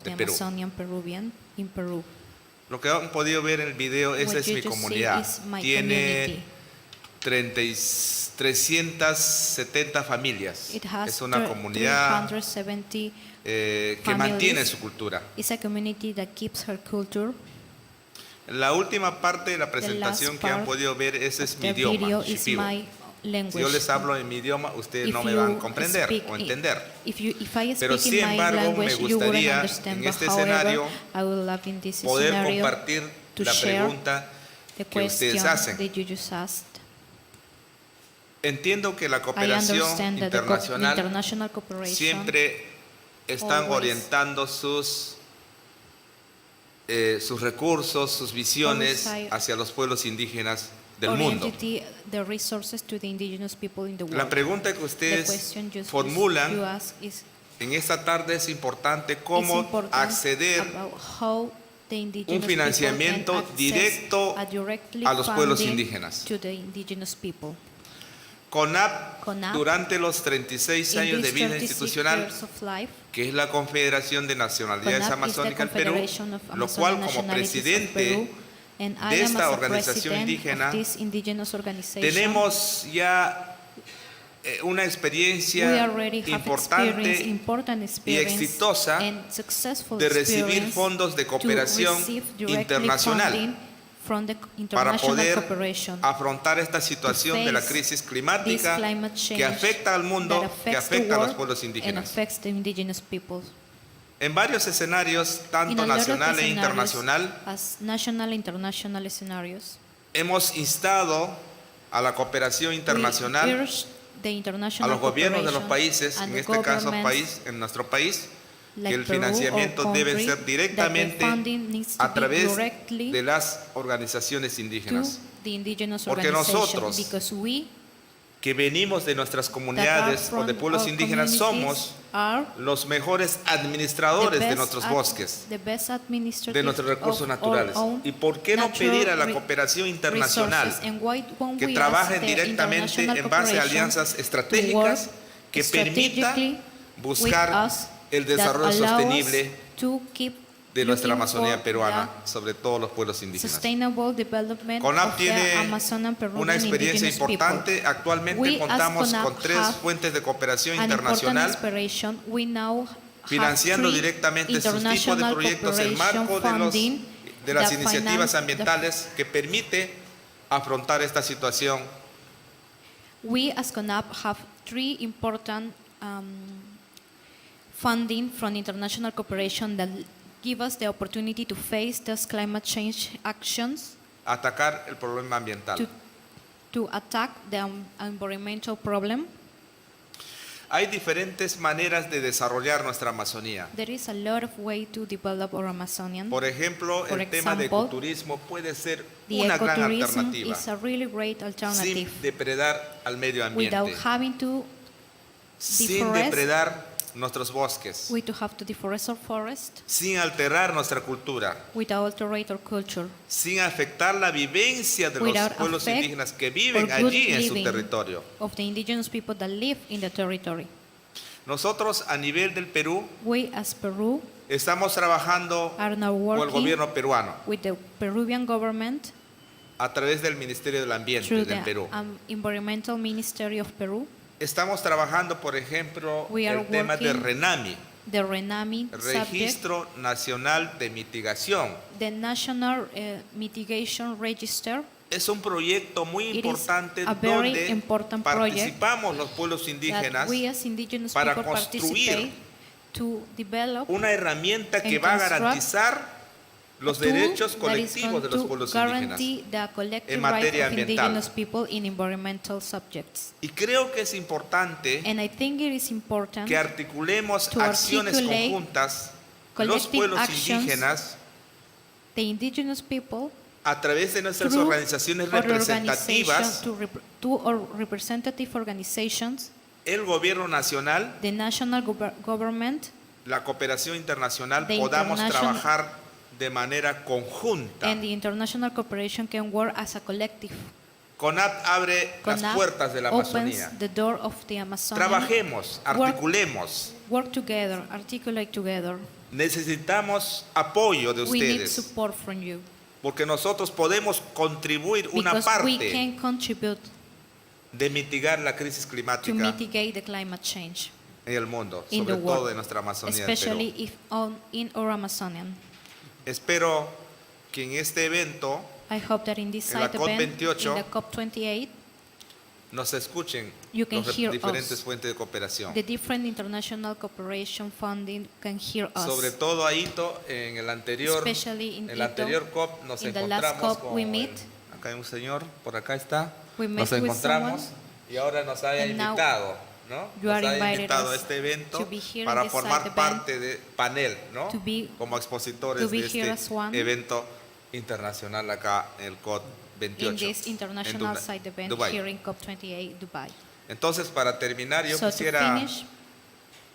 de the Perú. Amazonian Peruvian in Peru. Lo que han podido ver en el video, esa What es you mi just comunidad. see is my Tiene community. 370 familias. It has Es una comunidad 370 que families. mantiene su cultura. It's a community that keeps her culture. La última parte de la The presentación last que han part podido ver, ese es of mi the idioma, video is shipibo. my language. Si yo les hablo en mi idioma, ustedes If no me van a you comprender speak o entender. If I Pero speak sin in my embargo, language, me you wouldn't gustaría understand. en But este however, escenario I will love in this poder scenario compartir to la share pregunta the que ustedes question hacen. that you just asked. Entiendo que la I cooperación understand that the internacional international cooperation siempre están always orientando sus recursos, sus visiones always hacia los pueblos indígenas del mundo. oriented the resources to the indigenous people in the world. La pregunta que The ustedes question you formulan ask is en esta tarde es importante it's cómo important acceder about how the indigenous un financiamiento people can access directo a directly a los pueblos funding indígenas. to the indigenous people. CONAP, CONAP, durante los 36 In años de these vida 36 institucional, years of life, que es la Confederación de Nacionalidades CONAP is the Amazónicas del Perú, Confederation of lo cual Amazonian como Nationalities of presidente Peru, and I de am esta as a organización president indígena, of this indigenous organization. tenemos ya una We experiencia already have important importante y experience exitosa and successful de recibir experience fondos de to cooperación receive directly internacional funding from the para international poder cooperation afrontar esta situación de la face crisis this climática climate change que afecta al mundo, that que affects the afecta a los world pueblos and indígenas. affects the indigenous peoples. En varios escenarios, In tanto a lot of nacional e scenarios, internacional, as national and international scenarios, hemos instado a la cooperación internacional, we urge the a international los gobiernos de los cooperation países, and en the este caso governments en nuestro país, like que el Peru or financiamiento debe country, ser that directamente the funding needs to a be través directly de las organizaciones to indígenas. the indigenous Porque organization, nosotros, because we que venimos de nuestras that are comunidades o de from pueblos our indígenas communities somos are los mejores the administradores de best nuestros bosques, the best administrators de nuestros recursos of our naturales. own ¿Y por qué no natural pedir a la cooperación internacional resources, and why won't que we trabajen ask the directamente international en base a cooperation alianzas to estratégicas work que permita strategically buscar with us el that desarrollo allow us sostenible to keep de nuestra looking Amazonía for peruana, the sobre todo los pueblos indígenas? sustainable development CONAP of the tiene Amazonian Peruvian una experiencia indigenous importante. people. Actualmente We, as contamos CONAP, con 3 have fuentes de cooperación an important internacional inspiration. We now financiando have 3 directamente sus tipos de international proyectos en cooperation marco funding de las that iniciativas finance the ambientales que permite afrontar esta situación. We as CONAP have 3 important funding from international cooperation that give us the opportunity to face these climate change actions, Atacar el problema ambiental. to attack the environmental problem. Hay diferentes maneras de desarrollar nuestra Amazonía. There is a lot of way to develop our Amazonian. Por ejemplo, For el tema de example, ecoturismo puede ser The una gran ecotourism alternativa is a really great alternative sin depredar al medio ambiente, without having to sin deforest. depredar nuestros bosques, We to have to deforest our forest sin alterar nuestra cultura, without alterate our culture, sin afectar la vivencia de los Without pueblos affect indígenas que viven or good allí en su living territorio. of the indigenous people that live in the territory. Nosotros a nivel del Perú We as Peru estamos trabajando are now con el working gobierno peruano with the Peruvian government a través del Ministerio del Ambiente through del the Perú. Environmental Ministry of Peru. Estamos trabajando, por ejemplo, We are el tema de working RENAMI, The RENAMI subject, Registro Nacional de Mitigación. the National Mitigation Register. Es un proyecto muy It is importante a very donde important project participamos los pueblos That indígenas we as indigenous para people construir participate to develop una herramienta que and va a construct garantizar los a tool derechos that is colectivos going de los to pueblos indígenas. guarantee the collective en rights materia of ambiental. indigenous people in environmental subjects. Y creo que es importante And I think it is important que articulemos to acciones articulate conjuntas los collective pueblos actions indígenas the indigenous people a través de nuestras through organizaciones our representativas, to our representative organizations, el gobierno nacional, the national government, la cooperación internacional, The podamos international- trabajar de manera conjunta. and the international cooperation can work as a collective. CONAP abre las CONAP puertas de la Amazonía. opens the door of the Amazon. Trabajemos, articulemos. Work together, articulate together. necesitamos apoyo de We need ustedes, support from you porque nosotros podemos contribuir una because we parte can contribute de mitigar la crisis to climática mitigate the climate change, en el mundo, in sobre the todo world, en nuestra Amazonía del especially Perú. in our Amazonian. Espero que en este evento I hope that in this En la side event, in COP28, the COP28, nos escuchen You can las hear diferentes us. fuentes de cooperación. the different international cooperation funding can hear us. Sobre todo a ITTO, en el anterior, Especially in en la ITTO, anterior COP nos in the last encontramos COP con we meet. acá hay un señor, por acá está, We met nos with encontramos someone, y ahora nos haya and now invitado, ¿no? you Nos are haya invited invitado a us este evento to be here in para this formar side event, parte de panel, ¿no? to be- Como expositores to be de here este as one evento internacional acá en el COP28 in this international side event Dubái. here in COP28 Dubai. Entonces, para terminar, yo So to quisiera finish,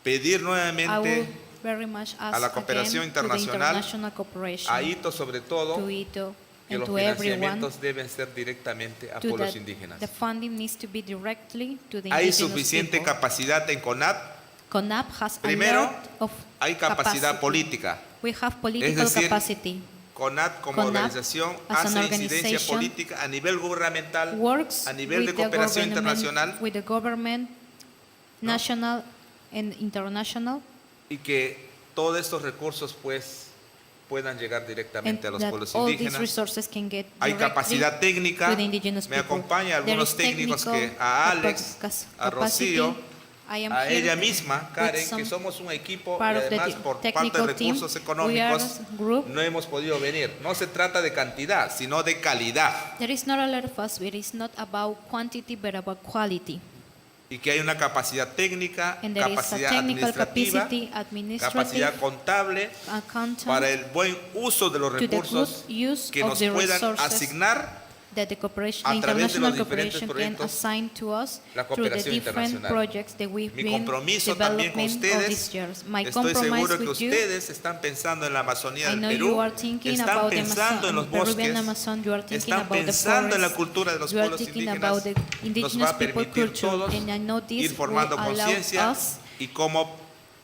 pedir I nuevamente will very much ask a la cooperación again to the internacional, international cooperation, a ITTO sobre todo, to ITTO que and los to everyone, financiamientos deben ser directamente a to pueblos that indígenas. the funding needs to be directly to the Hay indigenous suficiente people. capacidad en CONAP, CONAP has Primero, a lot of hay capacidad capacity. política. We have political decir, capacity. CONAP como CONAP, organización as an hace incidencia organization, política a nivel gubernamental, Works a nivel de with the cooperación government, internacional with the government, national and international, y que todos estos recursos pues puedan llegar and directamente a los that pueblos all these indígenas. resources can get Hay directly capacidad técnica, to the indigenous me people. acompaña There algunos is técnicos technical que a Alex, a capacity. Rocío, I am a here ella misma, with Karen, some que somos un equipo y part of the además por falta de technical team. recursos We are económicos a group. no hemos podido venir. No se trata de cantidad, sino de calidad. There is not a lot of us. It is not about quantity, but about quality. Y que hay una capacidad técnica, And there is a capacidad technical administrativa, capacity, administrative, capacidad contable accountant, para el buen uso de los to the good recursos use que of nos the puedan resources asignar that the cooperation, a través de los international diferentes cooperation can proyectos, assign to us la through the cooperación different internacional. projects that we've Mi been compromiso también con developing all these ustedes, years. My estoy compromise seguro que with you, ustedes están pensando en la Amazonía I del know Perú, you are thinking están about the pensando en los Peruvian bosques, Amazon, you are thinking están about the pensando en la forest, cultura de los you are pueblos thinking indígenas, about the nos va indigenous a people permitir culture, todos and I know this ir formando will allow conciencia us y cómo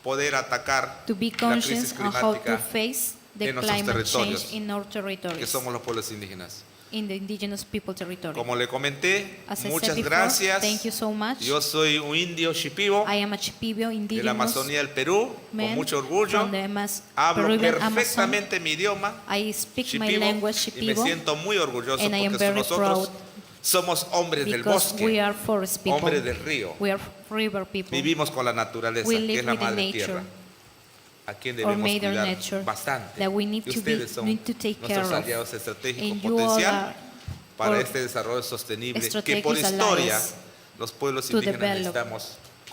poder atacar to be la conscious crisis on how to climática face the en nuestros climate change territorios, in our que territories, somos los pueblos indígenas. in the indigenous people territory. Como le comenté, As I said muchas before, gracias. thank you so much. Yo soy un indio shipibo I am a Chipibio de la indigenous Amazonía del Perú, man con mucho orgullo. from the Hablo Peruvian Amazon. perfectamente mi idioma, I speak my shipibo, language y me Shipibo, siento muy orgulloso and I am porque very nosotros proud somos hombres del because we bosque, are forest people. hombres del río. We are river people. Vivimos con la naturaleza, We que live es la with the madre nature, tierra, a quien or debemos mother cuidar nature, bastante. that we need Y to be- ustedes son need to take care nuestros of. aliados estratégicos And you all potencial are para our este desarrollo sostenible que strategic por historia allies los pueblos to indígenas develop necesitamos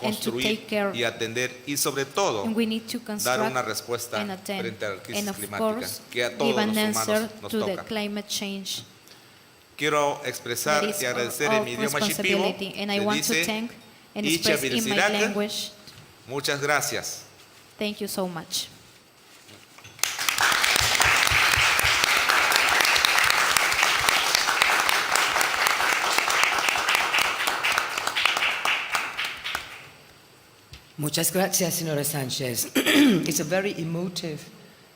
and to construir take care, y atender y sobre todo and we need to dar construct una respuesta and attend, frente a la crisis and of climática course que a give todos an los answer humanos nos to the toca. climate change. Quiero expresar That is y agradecer our en mi idioma shipibo, responsibility, and I se want to dice, thank and "Icha express in my Vilsiraca". language. Muchas gracias. Thank you so much. Muchas gracias, Senora Sanchez. It's a very emotive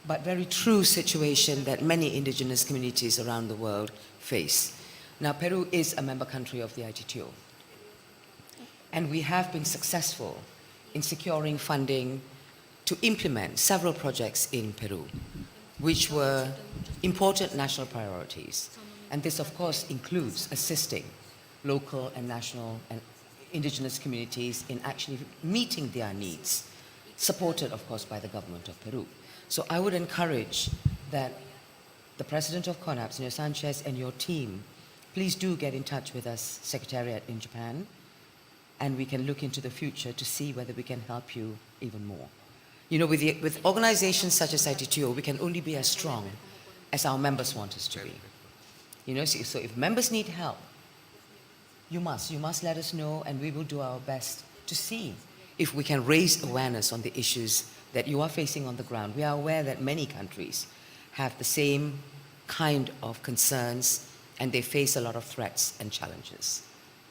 but very true situation that many indigenous communities around the world face. Now, Peru is a member country of the ITTO, and we have been successful in securing funding to implement several projects in Peru, which were important national priorities. And this, of course, includes assisting local and national and indigenous communities in actually meeting their needs, supported, of course, by the government of Peru. So I would encourage that the President of CONAP, Senor Sanchez, and your team, please do get in touch with us, Secretariat in Japan, and we can look into the future to see whether we can help you even more. You know, with organizations such as ITTO, we can only be as strong as our members want us to be. You know, so if members need help, you must let us know, and we will do our best to see if we can raise awareness on the issues that you are facing on the ground. We are aware that many countries have the same kind of concerns, and they face a lot of threats and challenges.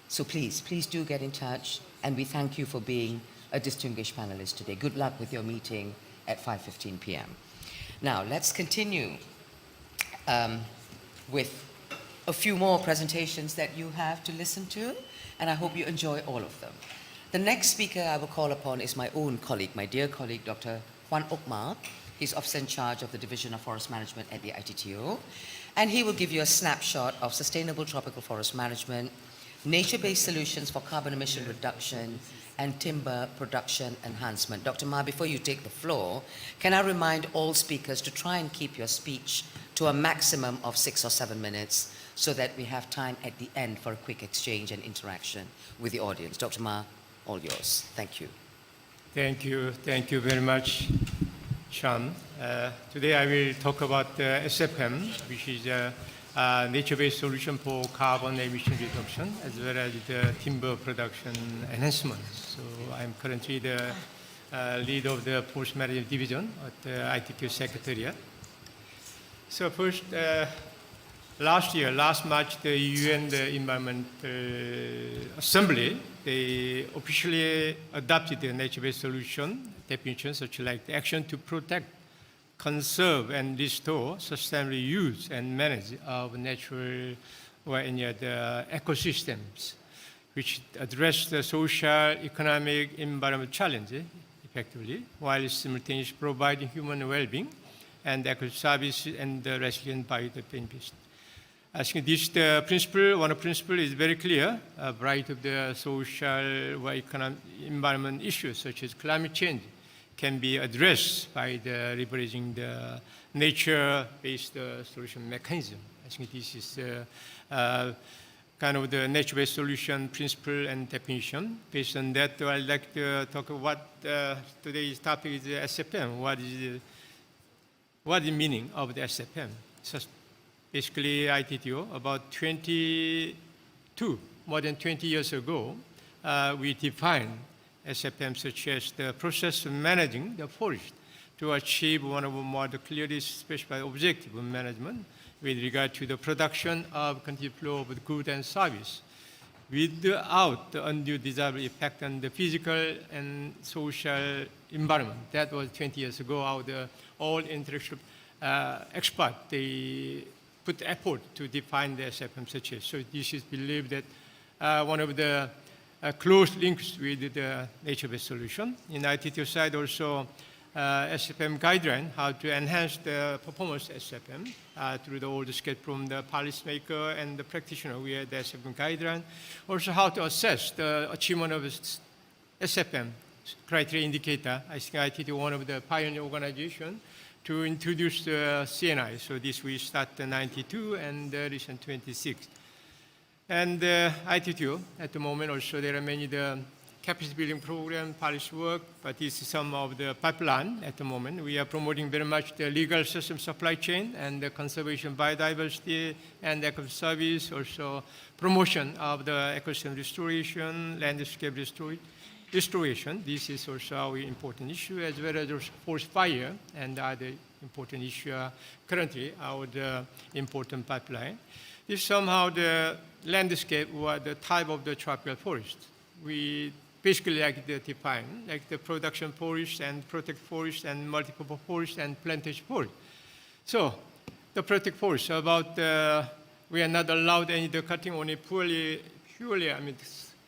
So please do get in touch, and we thank you for being a distinguished panelist today. Good luck with your meeting, at 5:15 p.m. Now, let's continue with a few more presentations that you have to listen to, and I hope you enjoy all of them. The next speaker I will call upon is my own colleague, my dear colleague, Dr. Juan Okmar. He's officer in charge of the Division of Forest Management at the ITTO, and he will give you a snapshot of sustainable tropical forest management, nature-based solutions for carbon emission reduction, and timber production enhancement. Dr. Ma, before you take the floor, can I remind all speakers to try and keep your speech to a maximum of 6 or 7 minutes so that we have time at the end for a quick exchange and interaction with the audience. Dr. Ma, all yours. Thank you. Thank you. Thank you very much, Sean. Today I will talk about SFM, which is a nature-based solution for carbon emission reduction, as well as the timber production enhancement. So I'm currently the lead of the Forest Management Division at the ITTO Secretariat. So first, last March, the UN Environment Assembly, they officially adopted the nature-based solution definition, such like the action to protect, conserve, and restore sustainable use and manage of natural or any other ecosystems, which address the social, economic, environmental challenges effectively, while simultaneously providing human well-being and eco-services and the resilient biodiversity. I think this principle, one of the principles is very clear. A variety of the social or economic environment issues such as climate change can be addressed by leveraging the nature-based solution mechanism. I think this is kind of the nature-based solution principle and definition. Based on that, I'd like to talk about today's topic is the SFM. What is the meaning of the SFM? So basically, ITTO, about more than 20 years ago, we defined SFM such as the process of managing the forest to achieve one of the more clearly specified objectives of management with regard to the production of continued flow of goods and service without the undue desirable effect on the physical and social environment. That was 20 years ago, how all intellectual experts, they put effort to define the SFM such as. So this is believed that one of the close links with the nature-based solution. In ITTO side also, SFM guideline, how to enhance the performance of SFM through the old scale from the policymaker and the practitioner. We had the SFM guideline. Also how to assess the achievement of SFM criteria indicator. I think ITTO one of the pioneer organization to introduce the CNI. So this we start in 92 and recent 26. And ITTO, at the moment also there are many the capacity building program, policy work, but this is some of the pipeline at the moment. We are promoting very much the legal system supply chain and the conservation biodiversity and eco-service, also promotion of the ecosystem restoration, landscape restoration. This is also an important issue, as well as forest fire and other important issue currently our important pipeline. This is somehow the landscape or the type of the tropical forest. We basically like to define, like the production forest and protect forest and multiple forest and plantation forest. So the protect forest, about we are not allowed any the cutting, only purely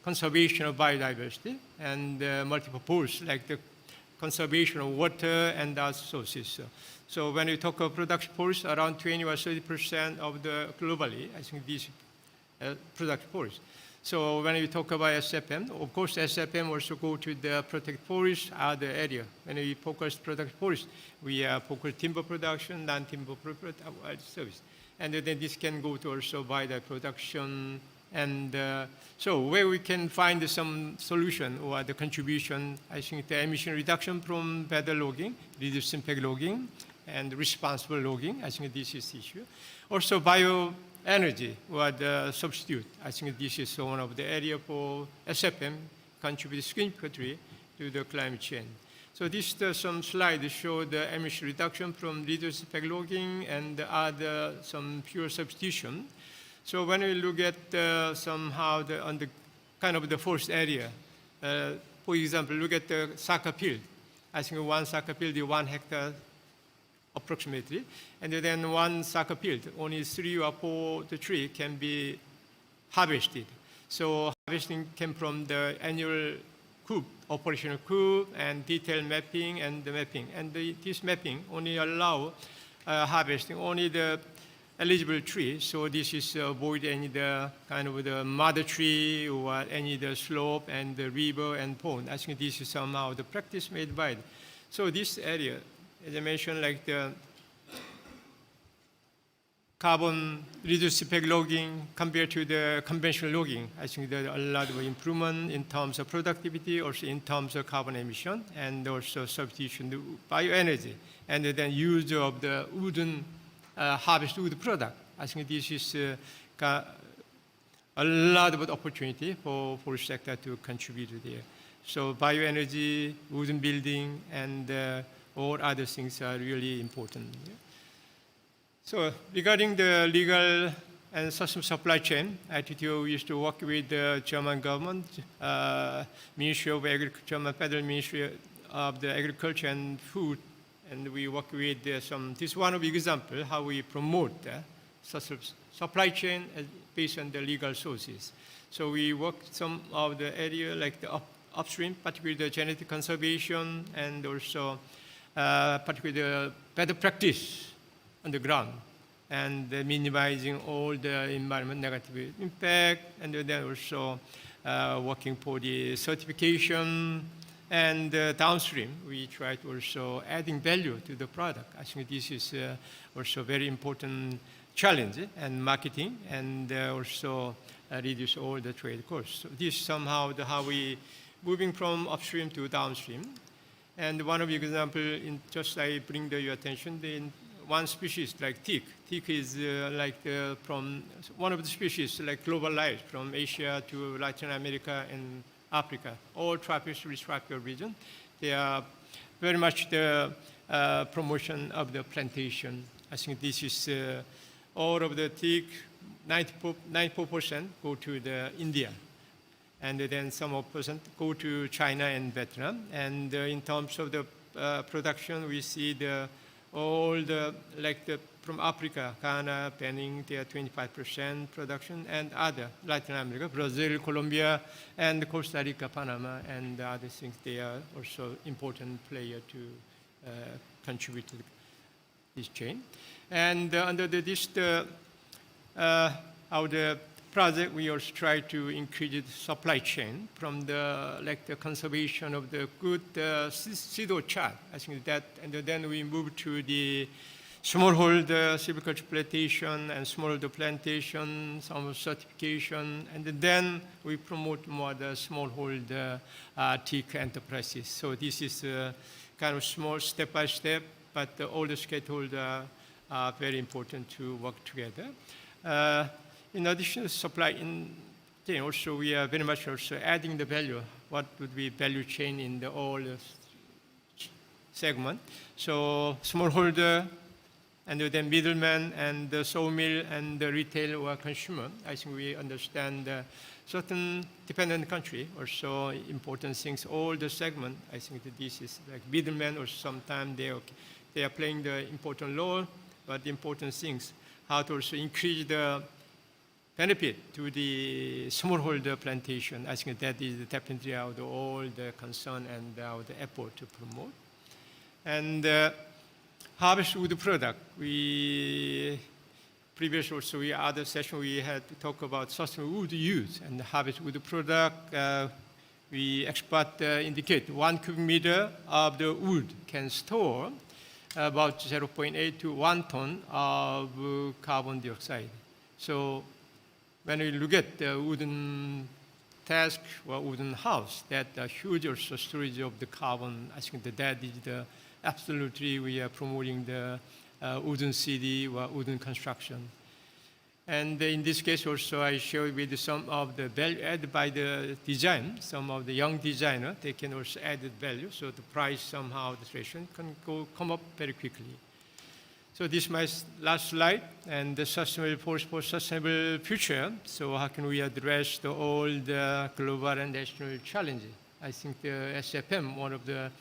conservation of biodiversity and multiple forests, like the conservation of water and other sources. So when you talk of production forest, around 20 or 30% of the globally, I think these production forest. So when you talk about SFM, of course SFM also go to the protect forest, other area. When we focus product forest, we focus timber production, non-timber service. And then this can go to also by the production. And so where we can find some solution or the contribution, I think the emission reduction from better logging, reduced impact logging, and responsible logging, I think this is the issue. Also bioenergy or the substitute, I think this is one of the area for SFM contribute significantly to the climate change. So this some slides show the emission reduction from reduced impact logging and other some pure substitution. So when we look at somehow on the kind of the forest area, for example, look at the soccer field. I think one soccer field is 1 hectare approximately, and then one soccer field, only 3 or 4 the tree can be harvested. So harvesting came from the annual COOP, operational COOP, and detailed mapping and the mapping. And this mapping only allow harvesting only the eligible trees. So this is avoid any the kind of the mother tree or any the slope and the river and pond. I think this is somehow the practice made by it. So this area, as I mentioned, like the carbon reduced effect logging compared to the conventional logging, I think there are a lot of improvement in terms of productivity, also in terms of carbon emission, and also substitution to bioenergy, and then use of the wooden harvest wood product. I think this is a lot of opportunity for forest sector to contribute there. So bioenergy, wooden building, and all other things are really important. So regarding the legal and system supply chain, ITTO used to work with the German government, Ministry of Agriculture, German Federal Ministry of the Agriculture and Food, and we work with this is one of the examples how we promote supply chain based on the legal sources. So we work some of the area like the upstream, particularly the genetic conservation, and also particularly the better practice on the ground, and minimizing all the environment negative impact, and then also working for the certification, and downstream, we try to also adding value to the product. I think this is also very important challenge, and marketing, and also reduce all the trade costs. So this somehow how we moving from upstream to downstream. And one of the examples, just I bring your attention, one species like teak. Teak is from one of the species like globalized from Asia to Latin America and Africa, all tropical region. They are very much the promotion of the plantation. I think this is all of the teak, 94% go to the India, and then some of percent go to China and Vietnam. And in terms of the production, we see all the from Africa, Ghana, Benin, they are 25% production, and other Latin America, Brazil, Colombia, and Costa Rica, Panama, and other things. They are also important player to contribute to this chain. And under this our project, we also try to increase the supply chain from the conservation of the good seed chart. I think that, and then we move to the smallholder silviculture plantation and smallholder plantation, some certification, and then we promote more the smallholder teak enterprises. So this is kind of small step by step, but all the stakeholders are very important to work together. In addition to supply chain, also we are very much also adding the value. What would be value chain in the all segment? So smallholder, and then middleman, and the sawmill, and the retail or consumer. I think we understand certain dependent country also important things. All the segment, I think that this is like middleman, or sometimes they are playing the important role, but the important things how to also increase the benefit to the smallholder plantation. I think that is definitely all the concern and the effort to promote. And harvest wood product. Previous also other session we had to talk about sustainable wood use and harvest wood product. We expert indicate 1 cubic meter of the wood can store about 0.8 to 1 ton of carbon dioxide. So when we look at the wooden task or wooden house, that huge also storage of the carbon, I think that is the absolutely we are promoting the wooden city or wooden construction. And in this case also I showed with some of the value added by the design, some of the young designer, they can also add value, so the price somehow, the station can come up very quickly. So this is my last slide, and the sustainable forest for sustainable future. So how can we address all the global and national challenges? I think the SFM, one of the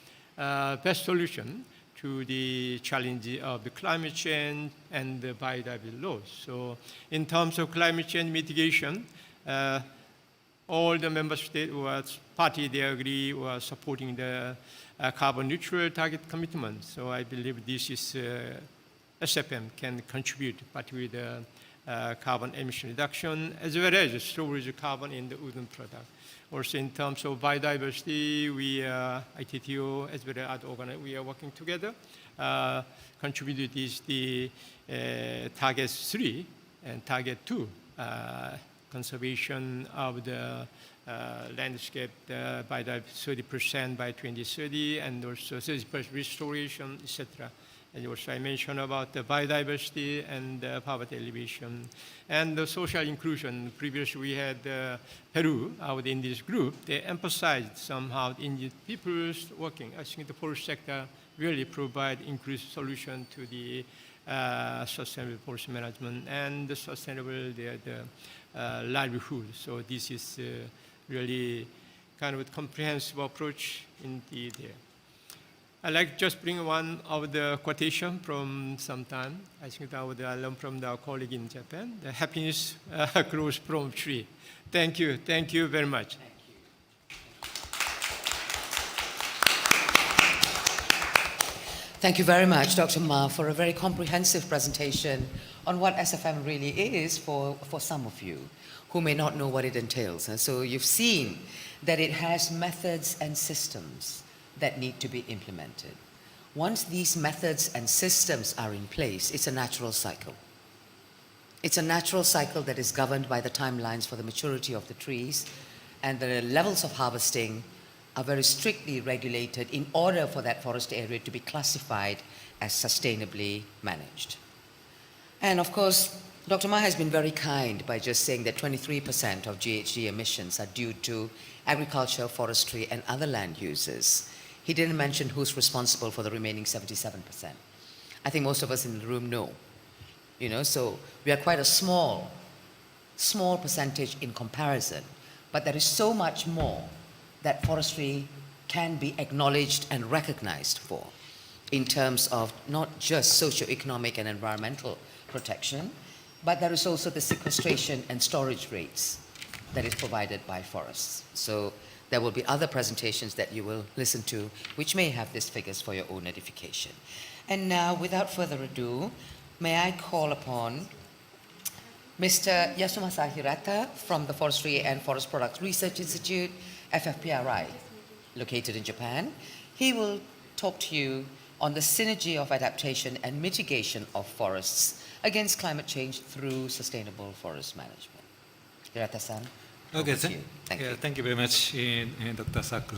best solution to the challenge of the climate change and the biodiversity loss. So in terms of climate change mitigation, all the member states they agree were supporting the carbon neutral target commitment. So I believe this is SFM can contribute, particularly the carbon emission reduction, as well as storage of carbon in the wooden product. Also in terms of biodiversity, we, ITTO, as well as other organizations, we are working together. Contributed is the target 3 and target 2, conservation of the landscape by 30% by 2030, and also 30% restoration, etc. And also I mentioned about the biodiversity and poverty alleviation and the social inclusion. Previously we had Peru out in this group. They emphasized somehow indigenous people's working. I think the forest sector really provide inclusive solution to the sustainable forest management and the sustainable livelihood. So this is really kind of a comprehensive approach indeed there. I'd like to just bring one of the quotation from some time. I think that I learned from our colleague in Japan. The happiness grows from tree. Thank you very much. Thank you very much, Dr. Ma, for a very comprehensive presentation on what SFM really is for some of you who may not know what it entails. And so you've seen that it has methods and systems that need to be implemented. Once these methods and systems are in place, it's a natural cycle. It's a natural cycle that is governed by the timelines for the maturity of the trees, and the levels of harvesting are very strictly regulated in order for that forest area to be classified as sustainably managed. And of course, Dr. Ma has been very kind by just saying that 23% of GHG emissions are due to agriculture, forestry, and other land uses. He didn't mention who's responsible for the remaining 77%. I think most of us in the room know. So we are quite a small percentage in comparison, but there is so much more that forestry can be acknowledged and recognized for in terms of not just socio-economic and environmental protection, but there is also the sequestration and storage rates that is provided by forests. So there will be other presentations that you will listen to which may have these figures for your own edification. And now, without further ado, may I call upon Mr. Yasumasa Hirata from the Forestry and Forest Products Research Institute, FFPRI, located in Japan. He will talk to you on the synergy of adaptation and mitigation of forests against climate change through sustainable forest management. Hirata-san, okay, thank you very much, Dr. Saku.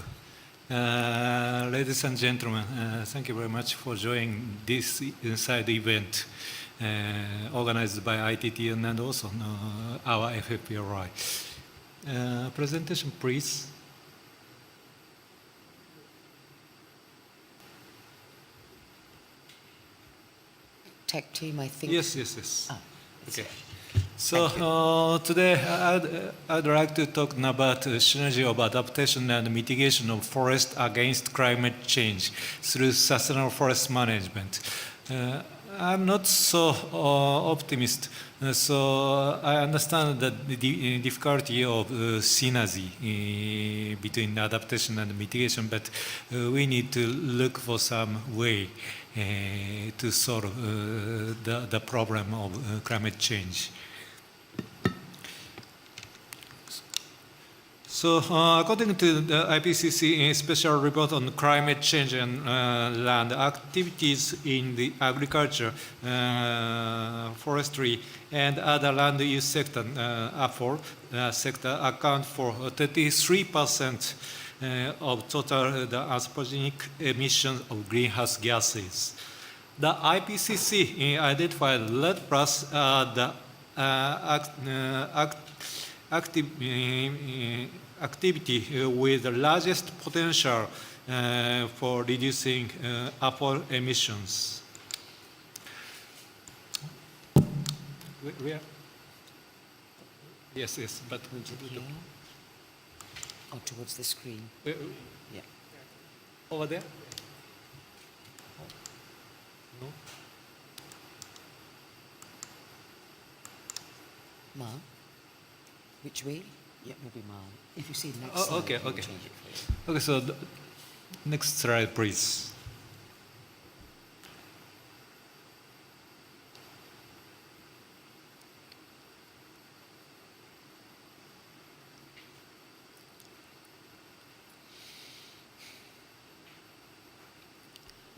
Ladies and gentlemen, thank you very much for joining this side event organized by ITTO and also our FFPRI. Presentation, please. Tech team, I think. Yes. Ah, okay. So today I'd like to talk about the synergy of adaptation and mitigation of forest against climate change through sustainable forest management. I'm not so optimist, so I understand that the difficulty of synergy between adaptation and mitigation, but we need to look for some way to solve the problem of climate change. So, according to the IPCC special report on climate change and land activities in the agriculture, forestry, and other land use sector, sector account for 33% of total the anthropogenic emissions of greenhouse gases. The IPCC identified lead plus the activity with the largest potential for reducing upward emissions. Where? Yes, but towards the screen. Yeah. Over there? Ma? Which way? Yeah, maybe Ma. If you see next Oh, slide, okay, we'll okay. change it for you. Okay, so next slide, please.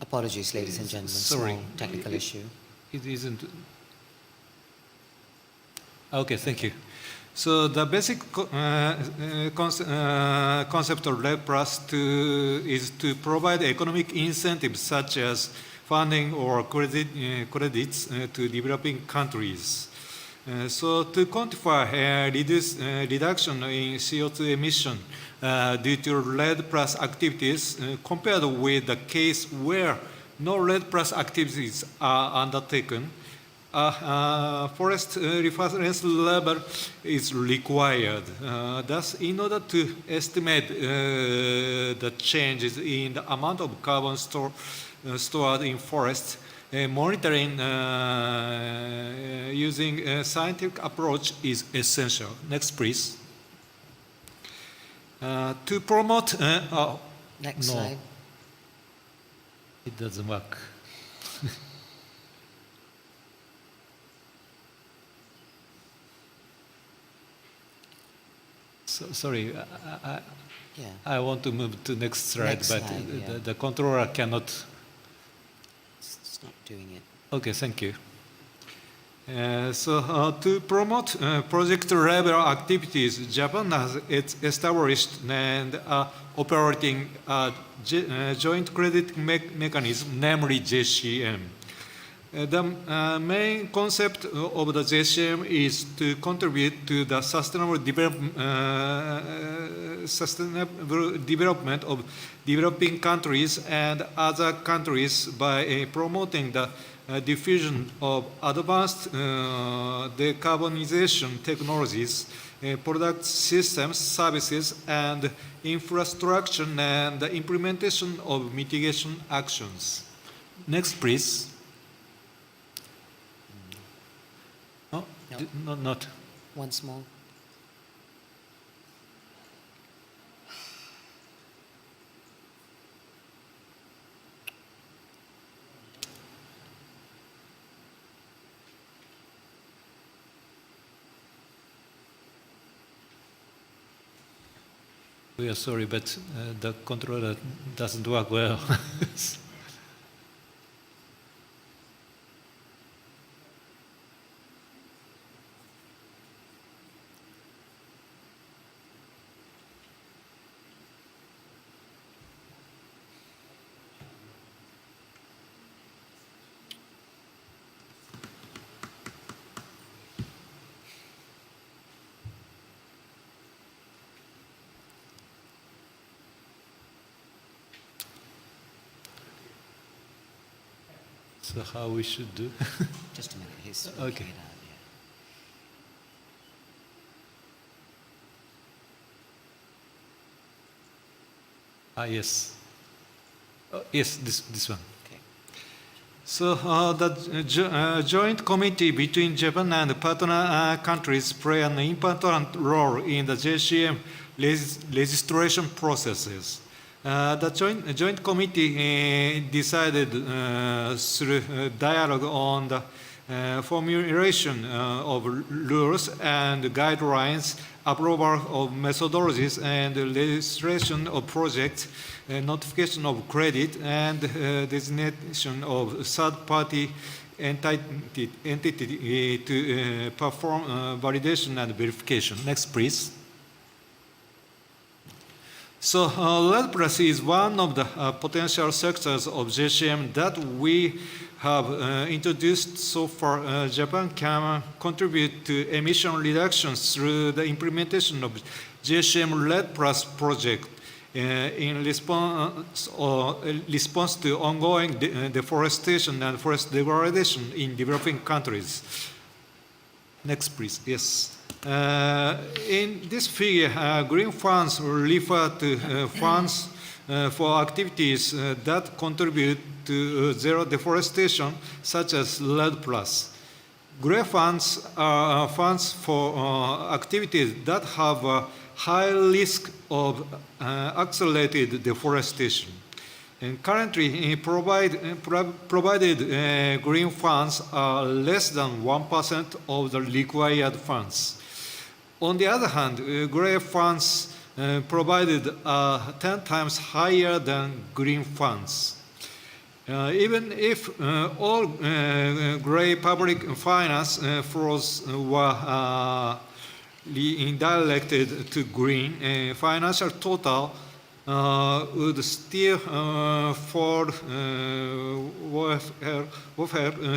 Apologies, ladies and gentlemen. Sorry. Small technical issue. It isn't. Okay, thank you. So the basic concept of RED Plus is to provide economic incentives such as funding or credits to developing countries. So to quantify reduction in CO2 emission due to RED Plus activities compared with the case where no RED Plus activities are undertaken, forest reference level is required. Thus, in order to estimate the changes in the amount of carbon stored in forests, monitoring using a scientific approach is essential. Next, please. To promote... Next no, slide. it doesn't work. Sorry, Yeah. I want to move to next slide, Next but slide, yeah. the controller cannot. It's not doing it. Okay, thank you. To promote project level activities, Japan has established and operating a joint credit mechanism, namely JCM. The main concept of the JCM is to contribute to the sustainable development of developing countries and other countries by promoting the diffusion of advanced decarbonization technologies, product systems, services, and infrastructure, and the implementation of mitigation actions. Next, please. No. Not. Once more. We are sorry, but the controller doesn't work well. So how we should do? Just a minute. He's Okay. working it out, yeah. Yes. Yes, this one. Okay. So the joint committee between Japan and partner countries play an important role in the JCM registration processes. The joint committee decided through dialogue on the formulation of rules and guidelines, approval of methodologies, and registration of projects, notification of credit, and designation of third-party entity to perform validation and verification. Next, please. So RED Plus is one of the potential sectors of JCM that we have introduced so far. Japan can contribute to emission reductions through the implementation of JCM RED Plus project in response to ongoing deforestation and forest degradation in developing countries. Next, please. Yes. In this figure, green funds refer to funds for activities that contribute to zero deforestation, such as REDD+. Gray funds are funds for activities that have a high risk of accelerated deforestation. And currently, provided green funds are less than 1% of the required funds. On the other hand, gray funds provided are 10 times higher than green funds. Even if all gray public finance flows were redirected to green, financial total would still fall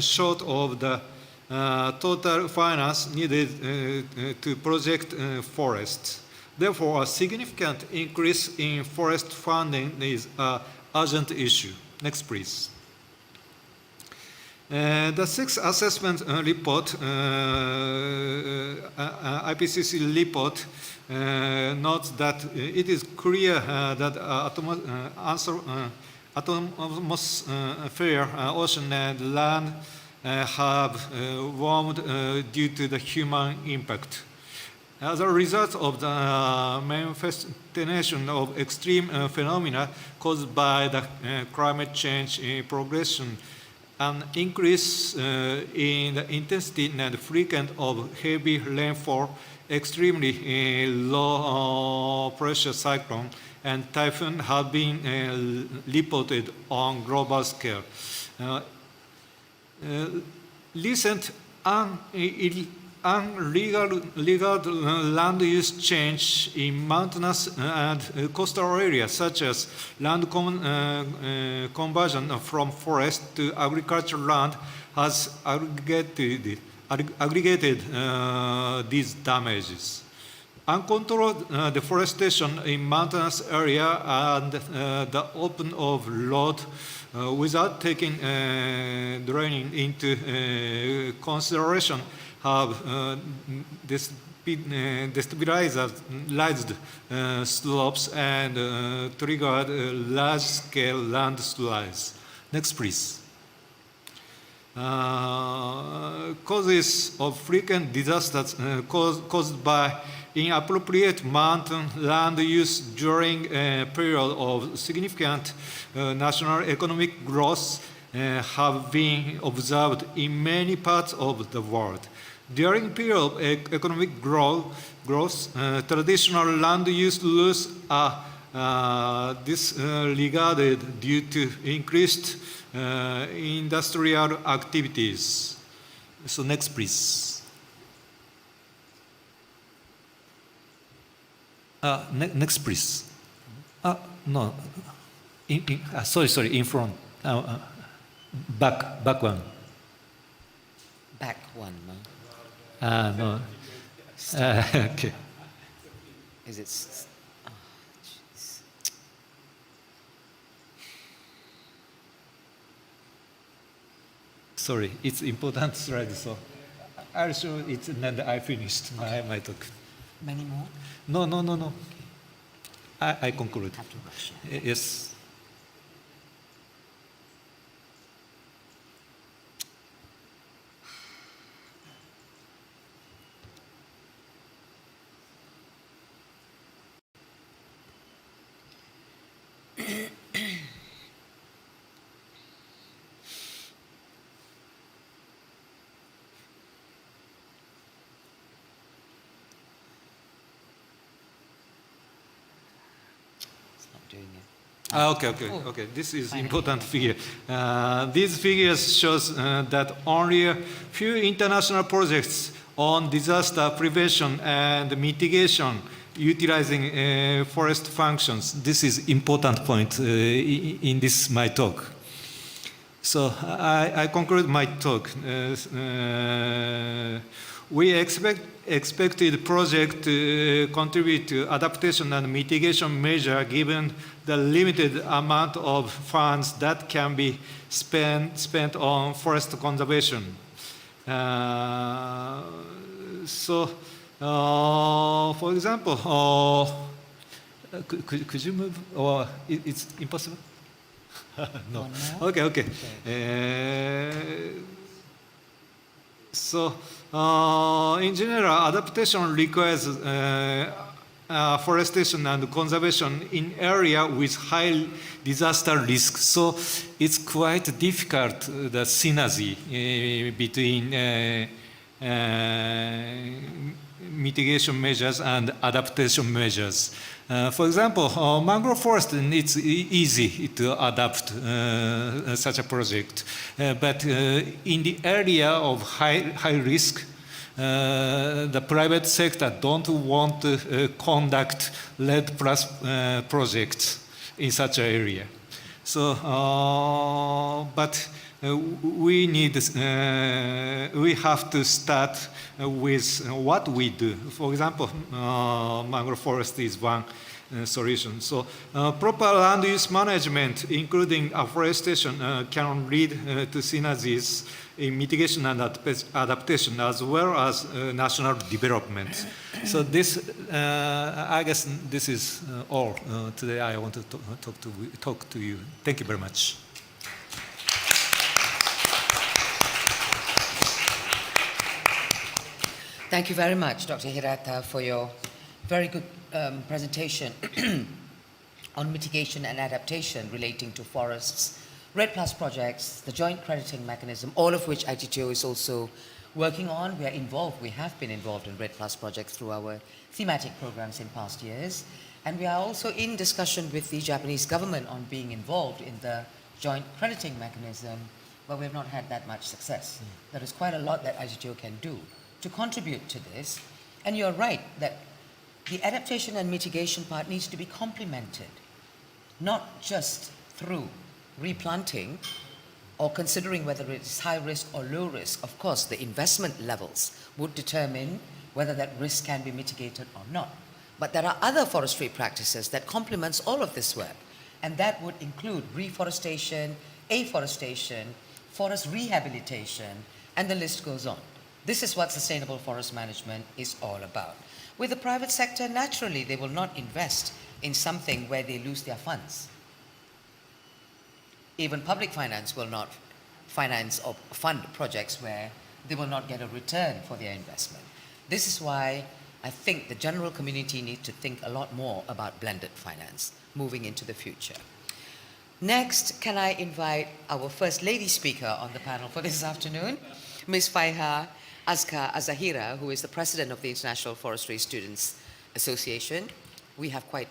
short of the total finance needed to protect forests. Therefore, a significant increase in forest funding is an urgent issue. Next, please. The sixth assessment report, IPCC report, notes that it is clear that atmosphere, ocean, and land have warmed due to the human impact. As a result of the manifestation of extreme phenomena caused by the climate change progression, an increase in the intensity and frequency of heavy rainfall, extremely low pressure cyclone, and typhoon have been reported on global scale. Recent legal land use change in mountainous and coastal areas, such as land conversion from forest to agricultural land, has aggregated these damages. Uncontrolled deforestation in mountainous area and the open of road without taking draining into consideration have destabilized slopes and triggered large-scale landslides. Next, please. Causes of frequent disasters caused by inappropriate mountain land use during a period of significant national economic growth have been observed in many parts of the world. During period of economic growth, traditional land use rules are disregarded due to increased industrial activities. So next, please. Next, please. No. Sorry, in front. Back one. Back one, no? No. Okay. Is it? Oh, jeez. Sorry, it's important slide, so I'll show it and then I finished my talk. Many more? No. I conclude. Have to rush. Yes. Okay. This is important figure. These figures shows that only a few international projects on disaster prevention and mitigation utilizing forest functions. This is important point in this my talk. So I conclude my talk. We expected project to contribute to adaptation and mitigation measure given the limited amount of funds that can be spent on forest conservation. For example, Could you move, or it's impossible? No. One more? Okay, okay. So, in general, adaptation requires forestation and conservation in area with high disaster risk. So, it's quite difficult, the synergy between mitigation measures and adaptation measures. For example, mangrove forest, it's easy to adapt such a project. But in the area of high risk, the private sector don't want to conduct lead plus projects in such an area. So, but we have to start with what we do. For example, mangrove forest is one solution. So proper land use management, including afforestation, can lead to synergies in mitigation and adaptation, as well as national development. So this, I guess this is all today I want to talk to you. Thank you very much. Thank you very much, Dr. Hirata, for your very good presentation on mitigation and adaptation relating to forests, REDD+ projects, the joint crediting mechanism, all of which ITTO is also working on. We are involved, we have been involved in REDD+ projects through our thematic programs in past years. And we are also in discussion with the Japanese government on being involved in the joint crediting mechanism, but we have not had that much success. There is quite a lot that ITTO can do to contribute to this. And you're right that the adaptation and mitigation part needs to be complemented, not just through replanting or considering whether it is high risk or low risk. Of course, the investment levels would determine whether that risk can be mitigated or not. But there are other forestry practices that complements all of this work, and that would include reforestation, afforestation, forest rehabilitation, and the list goes on. This is what sustainable forest management is all about. With the private sector, naturally, they will not invest in something where they lose their funds. Even public finance will not finance or fund projects where they will not get a return for their investment. This is why I think the general community needs to think a lot more about blended finance moving into the future. Next, can I invite our first lady speaker on the panel for this afternoon, Ms. Faiha Azka Azahira, who is the president of the International Forestry Students Association. We have quite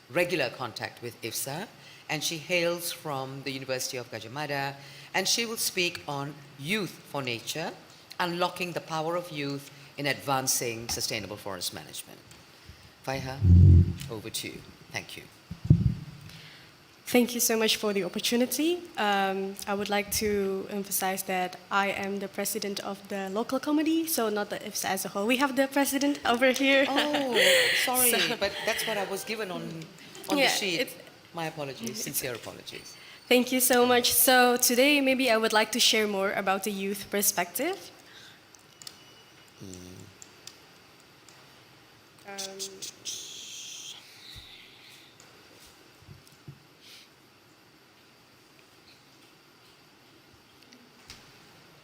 regular contact with IFSA, and she hails from the University of Gajah Mada, and she will speak on youth for nature, unlocking the power of youth in advancing sustainable forest management. Faiha, over to you. Thank you. Thank you so much for the opportunity. I would like to emphasize that I am the president of the local committee, so not the IFSA as a whole. We have the president over here. Oh, sorry, but that's what I was given on the sheet. My apologies, sincere apologies. Thank you so much. So today, maybe I would like to share more about the youth perspective.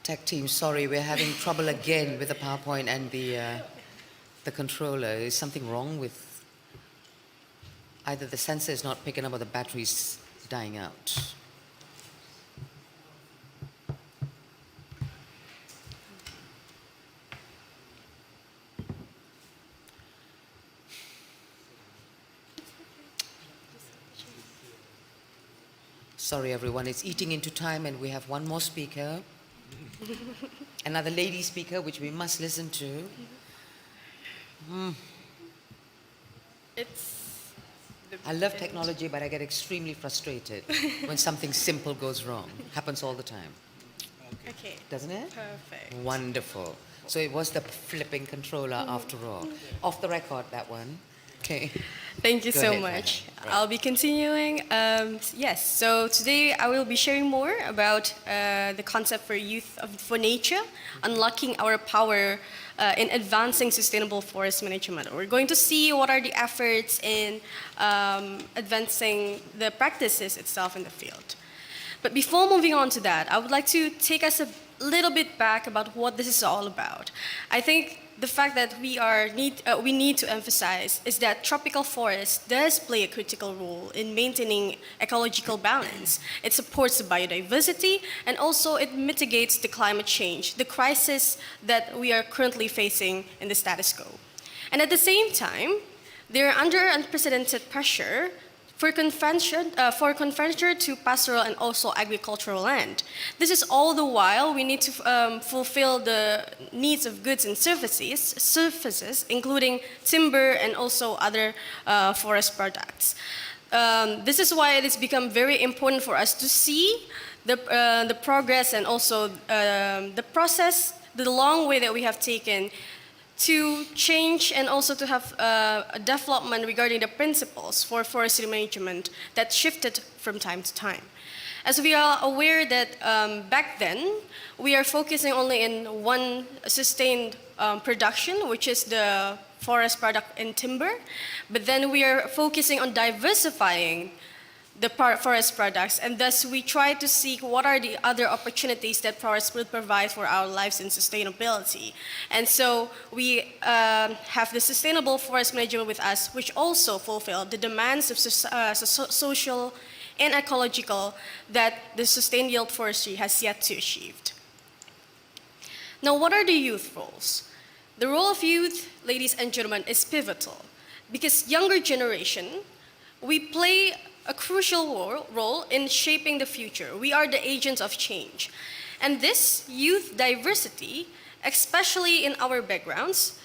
Tech team, sorry, we're having trouble again with the PowerPoint and the controller. Is something wrong with either the sensor is not picking up or the battery's dying out? Sorry everyone, it's eating into time and we have one more speaker. Another lady speaker, which we must listen to. I love technology, but I get extremely frustrated when something simple goes wrong. Happens all the time. Okay. Doesn't it? Perfect. Wonderful. So it was the flipping controller after all. Off the record, that one. Okay. Thank you Go so ahead, much. Farah. I'll be continuing. Yes, so today I will be sharing more about the concept for for nature, unlocking our power in advancing sustainable forest management. We're going to see what are the efforts in advancing the practices itself in the field. But before moving on to that, I would like to take us a little bit back about what this is all about. I think the fact that we need to emphasize is that tropical forest does play a critical role in maintaining ecological balance. It supports the biodiversity and also it mitigates the climate change, the crisis that we are currently facing in the status quo. And at the same time, they're under unprecedented pressure for conversion to pastoral and also agricultural land. This is all the while we need to fulfill the needs of goods and services, including timber and also other forest products. This is why it has become very important for us to see the progress and also the process, the long way that we have taken to change and also to have a development regarding the principles for forestry management that shifted from time to time. As we are aware that back then, we are focusing only in one sustained production, which is the forest product in timber, but then we are focusing on diversifying the forest products, and thus we try to seek what are the other opportunities that forests will provide for our lives and sustainability. And so we have the sustainable forest management with us, which also fulfill the demands of social and ecological that the sustained yield forestry has yet to achieve. Now, what are the youth roles? The role of youth, ladies and gentlemen, is pivotal because younger generation, we play a crucial role in shaping the future. We are the agents of change. And this youth diversity, especially in our backgrounds,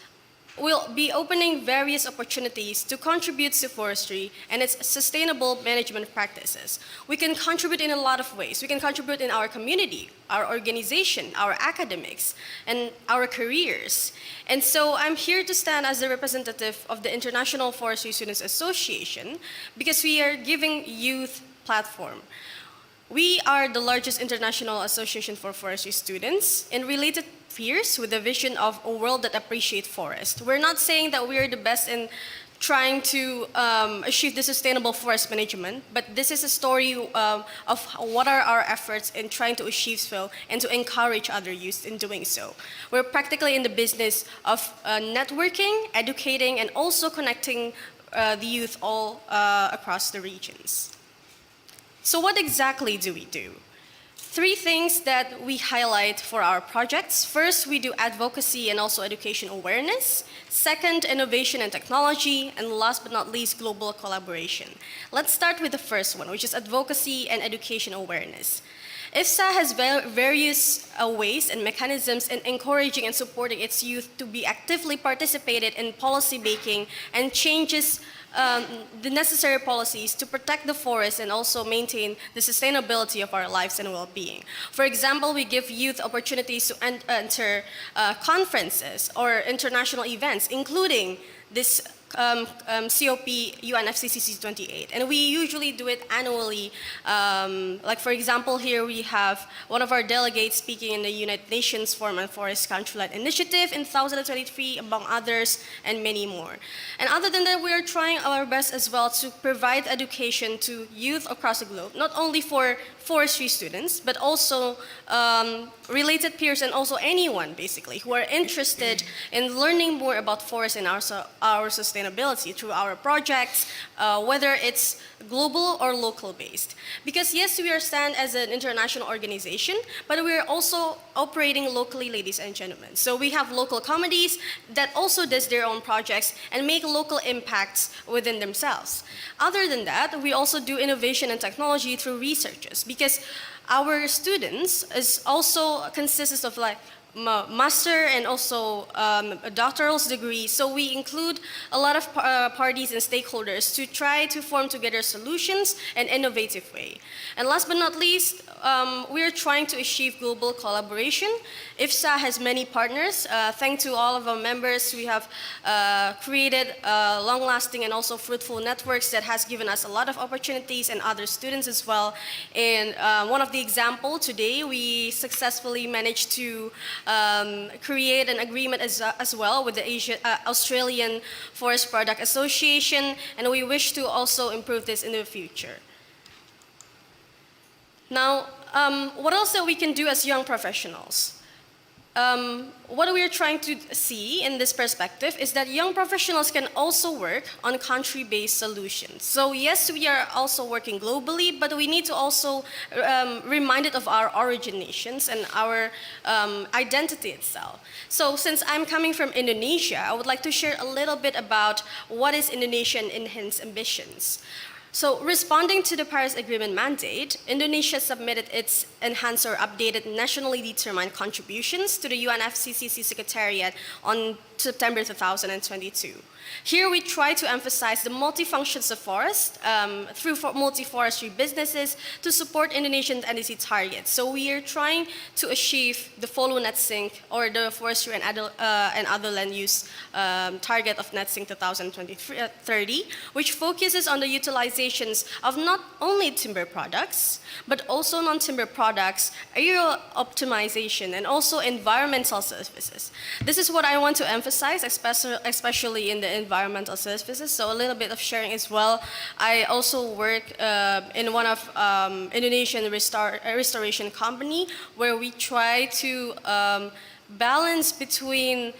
will be opening various opportunities to contribute to forestry and its sustainable management practices. We can contribute in a lot of ways. We can contribute in our community, our organization, our academics, and our careers. And so I'm here to stand as the representative of the International Forestry Students Association because we are giving youth platform. We are the largest international association for forestry students and related peers with a vision of a world that appreciates forest. We're not saying that we are the best in trying to achieve the sustainable forest management, but this is a story of what are our efforts in trying to achieve so and to encourage other youth in doing so. We're practically in the business of networking, educating, and also connecting the youth all across the regions. So what exactly do we do? 3 things that we highlight for our projects. First, we do advocacy and also education awareness. Second, innovation and technology. And last but not least, global collaboration. Let's start with the first one, which is advocacy and education awareness. IFSA has various ways and mechanisms in encouraging and supporting its youth to be actively participated in policy making and changes the necessary policies to protect the forest and also maintain the sustainability of our lives and well-being. For example, we give youth opportunities to enter conferences or international events, including this COP UNFF 28, and we usually do it annually. Like for example, here we have one of our delegates speaking in the United Nations Forum on Forest Countryland Initiative in 2023, among others, and many more. And other than that, we are trying our best as well to provide education to youth across the globe, not only for forestry students, but also related peers and also anyone basically who are interested in learning more about forests and our sustainability through our projects, whether it's global or local based. Because yes, we are stand as an international organization, but we are also operating locally, ladies and gentlemen. So we have local committees that also does their own projects and make local impacts within themselves. Other than that, we also do innovation and technology through researches, because our students is also consists of like master and also a doctoral degree. So we include a lot of parties and stakeholders to try to form together solutions in an innovative way. And last but not least, we are trying to achieve global collaboration. IFSA has many partners. Thanks to all of our members, we have created long-lasting and also fruitful networks that has given us a lot of opportunities and other students as well. And one of the example today, we successfully managed to create an agreement as well with the Australian Forest Product Association, and we wish to also improve this in the future. Now, what else that we can do as young professionals? What we are trying to see in this perspective is that young professionals can also work on country-based solutions. So yes, we are also working globally, but we need to also remind it of our origin nations and our identity itself. So since I'm coming from Indonesia, I would like to share a little bit about what is Indonesian enhanced ambitions. So responding to the Paris Agreement mandate, Indonesia submitted its enhanced or updated nationally determined contributions to the UNFCCC Secretariat on September 2022. Here we try to emphasize the multifunctions of forest through multi-forestry businesses to support Indonesian NDC targets. So we are trying to achieve the follow net sink or the forestry and other land use target of net sink 2030, which focuses on the utilizations of not only timber products, but also non-timber products, area optimization, and also environmental services. This is what I want to emphasize, especially in the environmental services. So a little bit of sharing as well. I also work in one of Indonesian restoration company where we try to balance between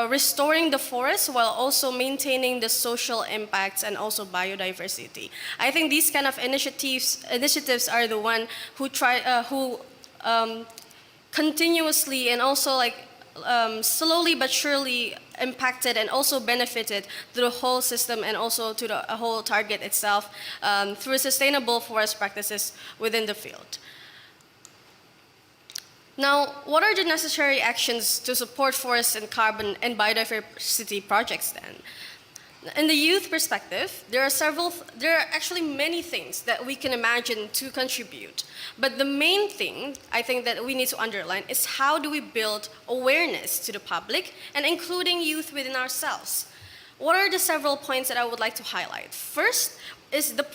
restoring the forest while also maintaining the social impacts and also biodiversity. I think these kind of initiatives are the one who continuously and also slowly but surely impacted and also benefited the whole system and also to the whole target itself through sustainable forest practices within the field. Now, what are the necessary actions to support forest and carbon and biodiversity projects then? In the youth perspective, there are actually many things that we can imagine to contribute. But the main thing I think that we need to underline is how do we build awareness to the public and including youth within ourselves. What are the several points that I would like to highlight? First is the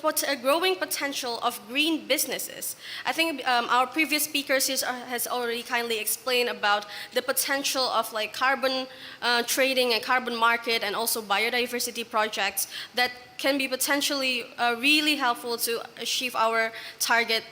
growing potential of green businesses. I think our previous speakers here has already kindly explained about the potential of carbon trading and carbon market and also biodiversity projects that can be potentially really helpful to achieve our target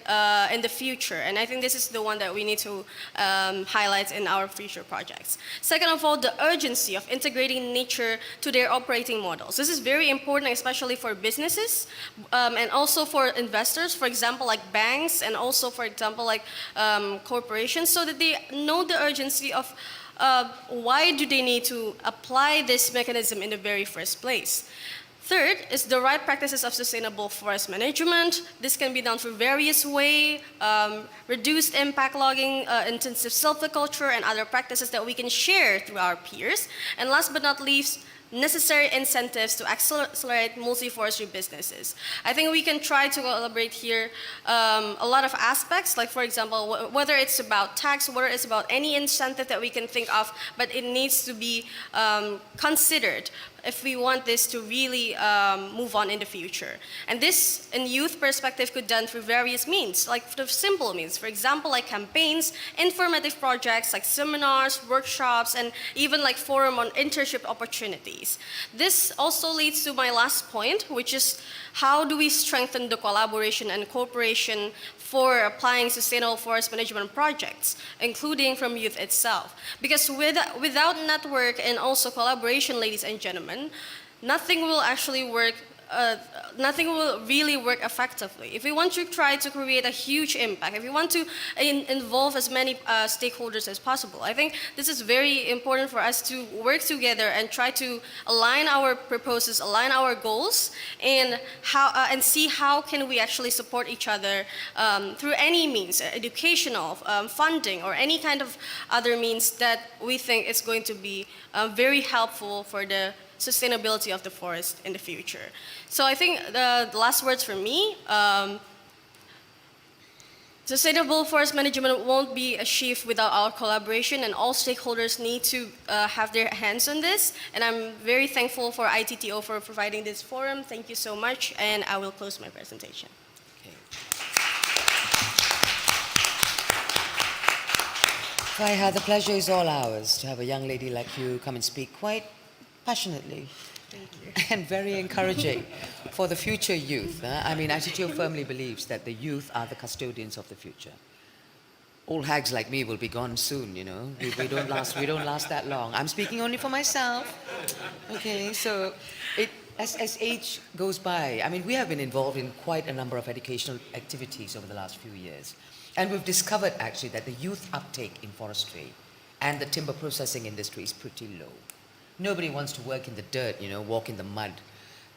in the future. And I think this is the one that we need to highlight in our future projects. Second of all, the urgency of integrating nature to their operating models. This is very important, especially for businesses and also for investors, for example, like banks and also, for example, corporations, so that they know the urgency of why do they need to apply this mechanism in the very first place. Third is the right practices of sustainable forest management. This can be done through various ways, reduced impact logging, intensive silviculture, and other practices that we can share through our peers. And last but not least, necessary incentives to accelerate multi-forestry businesses. I think we can try to collaborate here a lot of aspects, like for example, whether it's about tax, whether it's about any incentive that we can think of, but it needs to be considered if we want this to really move on in the future. And this, in youth perspective, could be done through various means, like the simple means. For example, like campaigns, informative projects, like seminars, workshops, and even like forum on internship opportunities. This also leads to my last point, which is how do we strengthen the collaboration and cooperation for applying sustainable forest management projects, including from youth itself. Because without network and also collaboration, ladies and gentlemen, nothing will actually work nothing will really work effectively. If we want to try to create a huge impact, if we want to involve as many stakeholders as possible, I think this is very important for us to work together and try to align our proposals, align our goals, and see how can we actually support each other through any means, educational, funding, or any kind of other means that we think is going to be very helpful for the sustainability of the forest in the future. So I think the last words from me, sustainable forest management won't be achieved without our collaboration, and all stakeholders need to have their hands on this. And I'm very thankful for ITTO for providing this forum. Thank you so much, and I will close my presentation. Faiha, the pleasure is all ours to have a young lady like you come and speak quite passionately. Thank you. And very encouraging for the future youth. I mean, ITTO firmly believes that the youth are the custodians of the future. Old hags like me will be gone soon, you know. We don't last that long. I'm speaking only for myself. Okay, so as age goes by, I mean, we have been involved in quite a number of educational activities over the last few years. And we've discovered actually that the youth uptake in forestry and the timber processing industry is pretty low. Nobody wants to work in the dirt, you know, walk in the mud,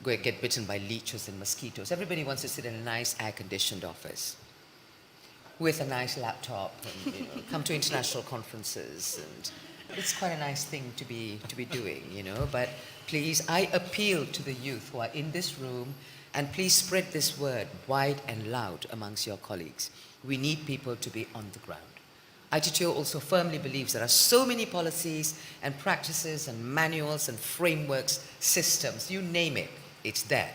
go and get bitten by leeches and mosquitoes. Everybody wants to sit in a nice air-conditioned office with a nice laptop and, you know, come to international conferences. And it's quite a nice thing to be doing, you know. But please, I appeal to the youth who are in this room, and please spread this word wide and loud amongst your colleagues. We need people to be on the ground. ITTO also firmly believes there are so many policies and practices and manuals and frameworks, systems, you name it, it's there.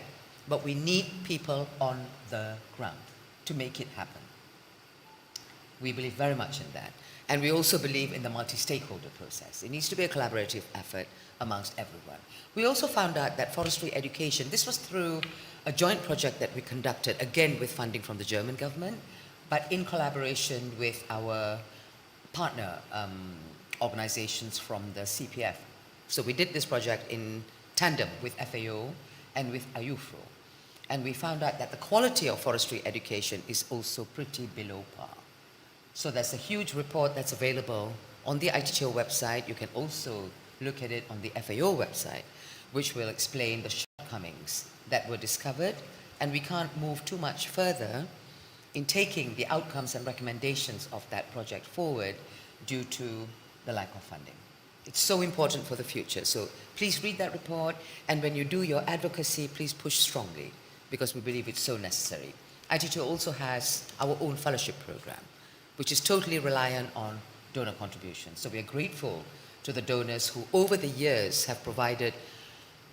But we need people on the ground to make it happen. We believe very much in that. And we also believe in the multi-stakeholder process. It needs to be a collaborative effort amongst everyone. We also found out that forestry education, this was through a joint project that we conducted, again with funding from the German government, but in collaboration with our partner organizations from the CPF. So we did this project in tandem with FAO and with AYUFRO. And we found out that the quality of forestry education is also pretty below par. So there's a huge report that's available on the ITTO website. You can also look at it on the FAO website, which will explain the shortcomings that were discovered. And we can't move too much further in taking the outcomes and recommendations of that project forward due to the lack of funding. It's so important for the future. So please read that report, and when you do your advocacy, please push strongly, because we believe it's so necessary. ITTO also has our own fellowship program, which is totally reliant on donor contributions. So we are grateful to the donors who over the years have provided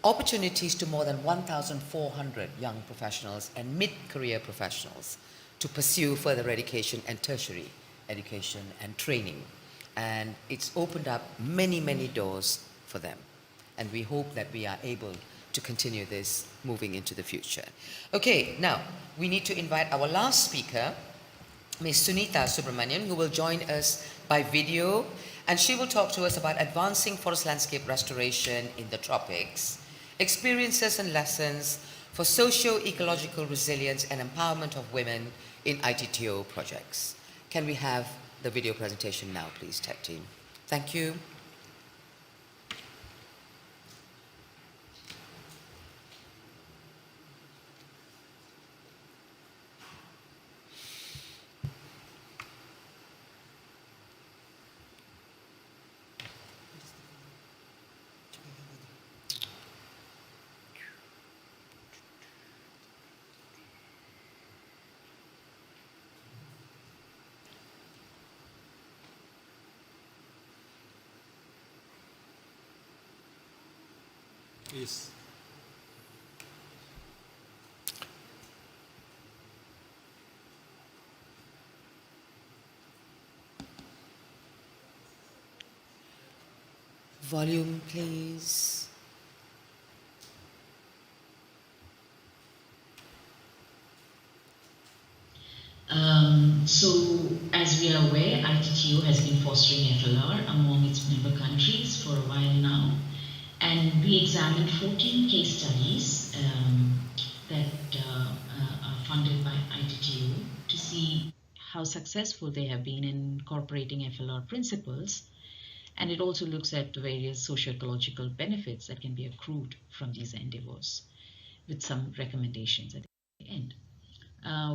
opportunities to more than 1,400 young professionals and mid-career professionals to pursue further education and tertiary education and training. And it's opened up many, many doors for them. And we hope that we are able to continue this moving into the future. Okay, now we need to invite our last speaker, Ms. Sunita Subramanian, who will join us by video, and she will talk to us about advancing forest landscape restoration in the tropics, experiences and lessons for socio-ecological resilience and empowerment of women in ITTO projects. Can we have the video presentation now, please, tech team? Thank you. Yes. Volume, please. So, as we are aware, ITTO has been fostering FLR among its member countries for a while now. And we examined 14 case studies that are funded by ITTO to see how successful they have been in incorporating FLR principles. And it also looks at the various socio-ecological benefits that can be accrued from these endeavors, with some recommendations at the end.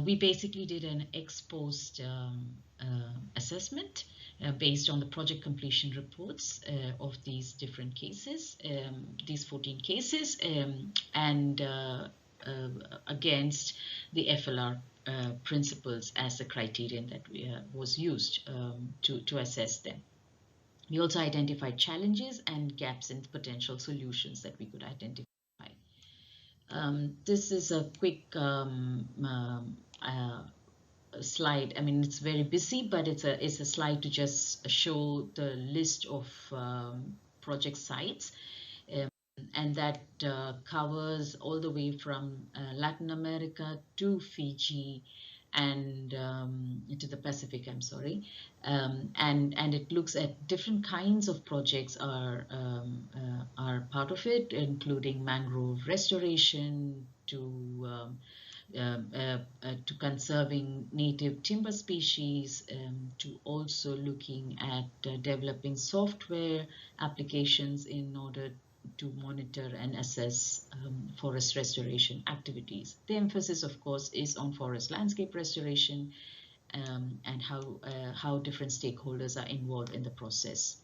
We basically did an ex-post assessment based on the project completion reports of these different cases, these 14 cases, and against the FLR principles as the criterion that was used to assess them. We also identified challenges and gaps in potential solutions that we could identify. This is a quick slide. I mean, it's very busy, but it's a slide to just show the list of project sites, and that covers all the way from Latin America to Fiji and to the Pacific, I'm sorry, and it looks at different kinds of projects are part of it, including mangrove restoration to conserving native timber species, to also looking at developing software applications in order to monitor and assess forest restoration activities. The emphasis, of course, is on forest landscape restoration and how different stakeholders are involved in the process.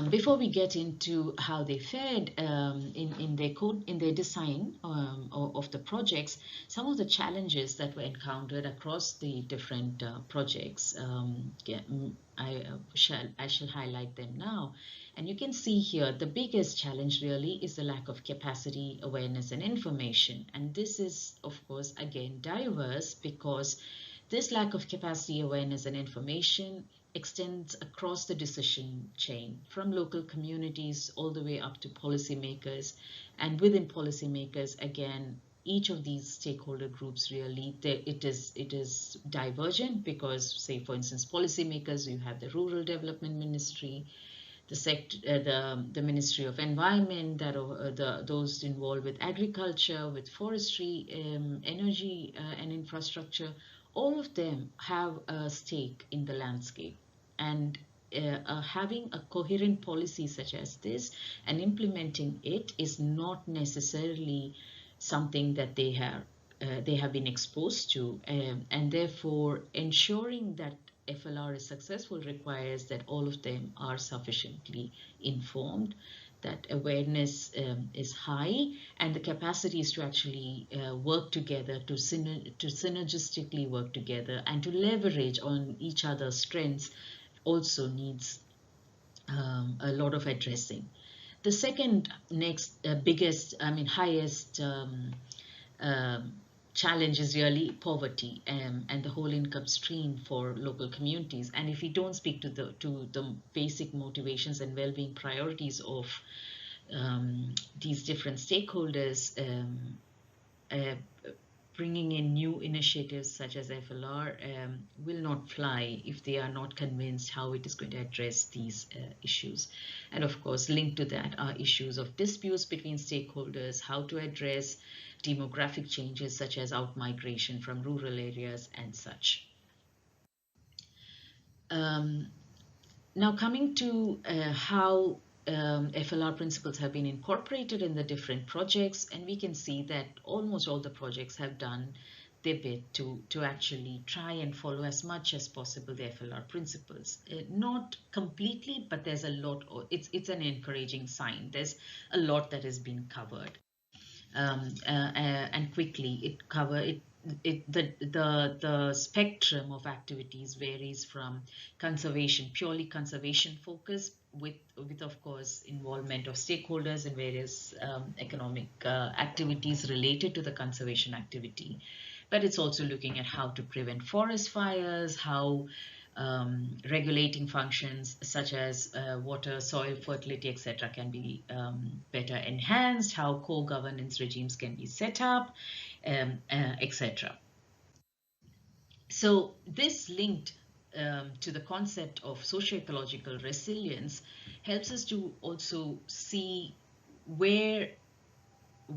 Before we get into how they fared in their design of the projects, some of the challenges that were encountered across the different projects, I shall highlight them now. And you can see here the biggest challenge really is the lack of capacity, awareness, and information. And this is, of course, again diverse, because this lack of capacity, awareness, and information extends across the decision chain, from local communities all the way up to policymakers. And within policymakers, again, each of these stakeholder groups really, it is divergent, because, say, for instance, policymakers, you have the Rural Development Ministry, the Ministry of Environment, those involved with agriculture, with forestry, energy, and infrastructure. All of them have a stake in the landscape, and having a coherent policy such as this and implementing it is not necessarily something that they have been exposed to, and therefore ensuring that FLR is successful requires that all of them are sufficiently informed, that awareness is high, and the capacity is to actually work together, to synergistically work together, and to leverage on each other's strengths also needs a lot of addressing. The second highest challenge is really poverty and the whole income stream for local communities. And if we don't speak to the basic motivations and well-being priorities of these different stakeholders, bringing in new initiatives such as FLR will not fly if they are not convinced how it is going to address these issues. And of course, linked to that are issues of disputes between stakeholders, how to address demographic changes such as outmigration from rural areas and such. Now coming to how FLR principles have been incorporated in the different projects, and we can see that almost all the projects have done their bit to actually try and follow as much as possible the FLR principles. Not completely, but there's a lot. It's an encouraging sign. There's a lot that has been covered. And quickly the spectrum of activities varies from conservation, purely conservation focus, with of course involvement of stakeholders in various economic activities related to the conservation activity. But it's also looking at how to prevent forest fires, how regulating functions such as water, soil, fertility, etc. can be better enhanced, how co-governance regimes can be set up, etc. So this linked to the concept of socio-ecological resilience helps us to also see where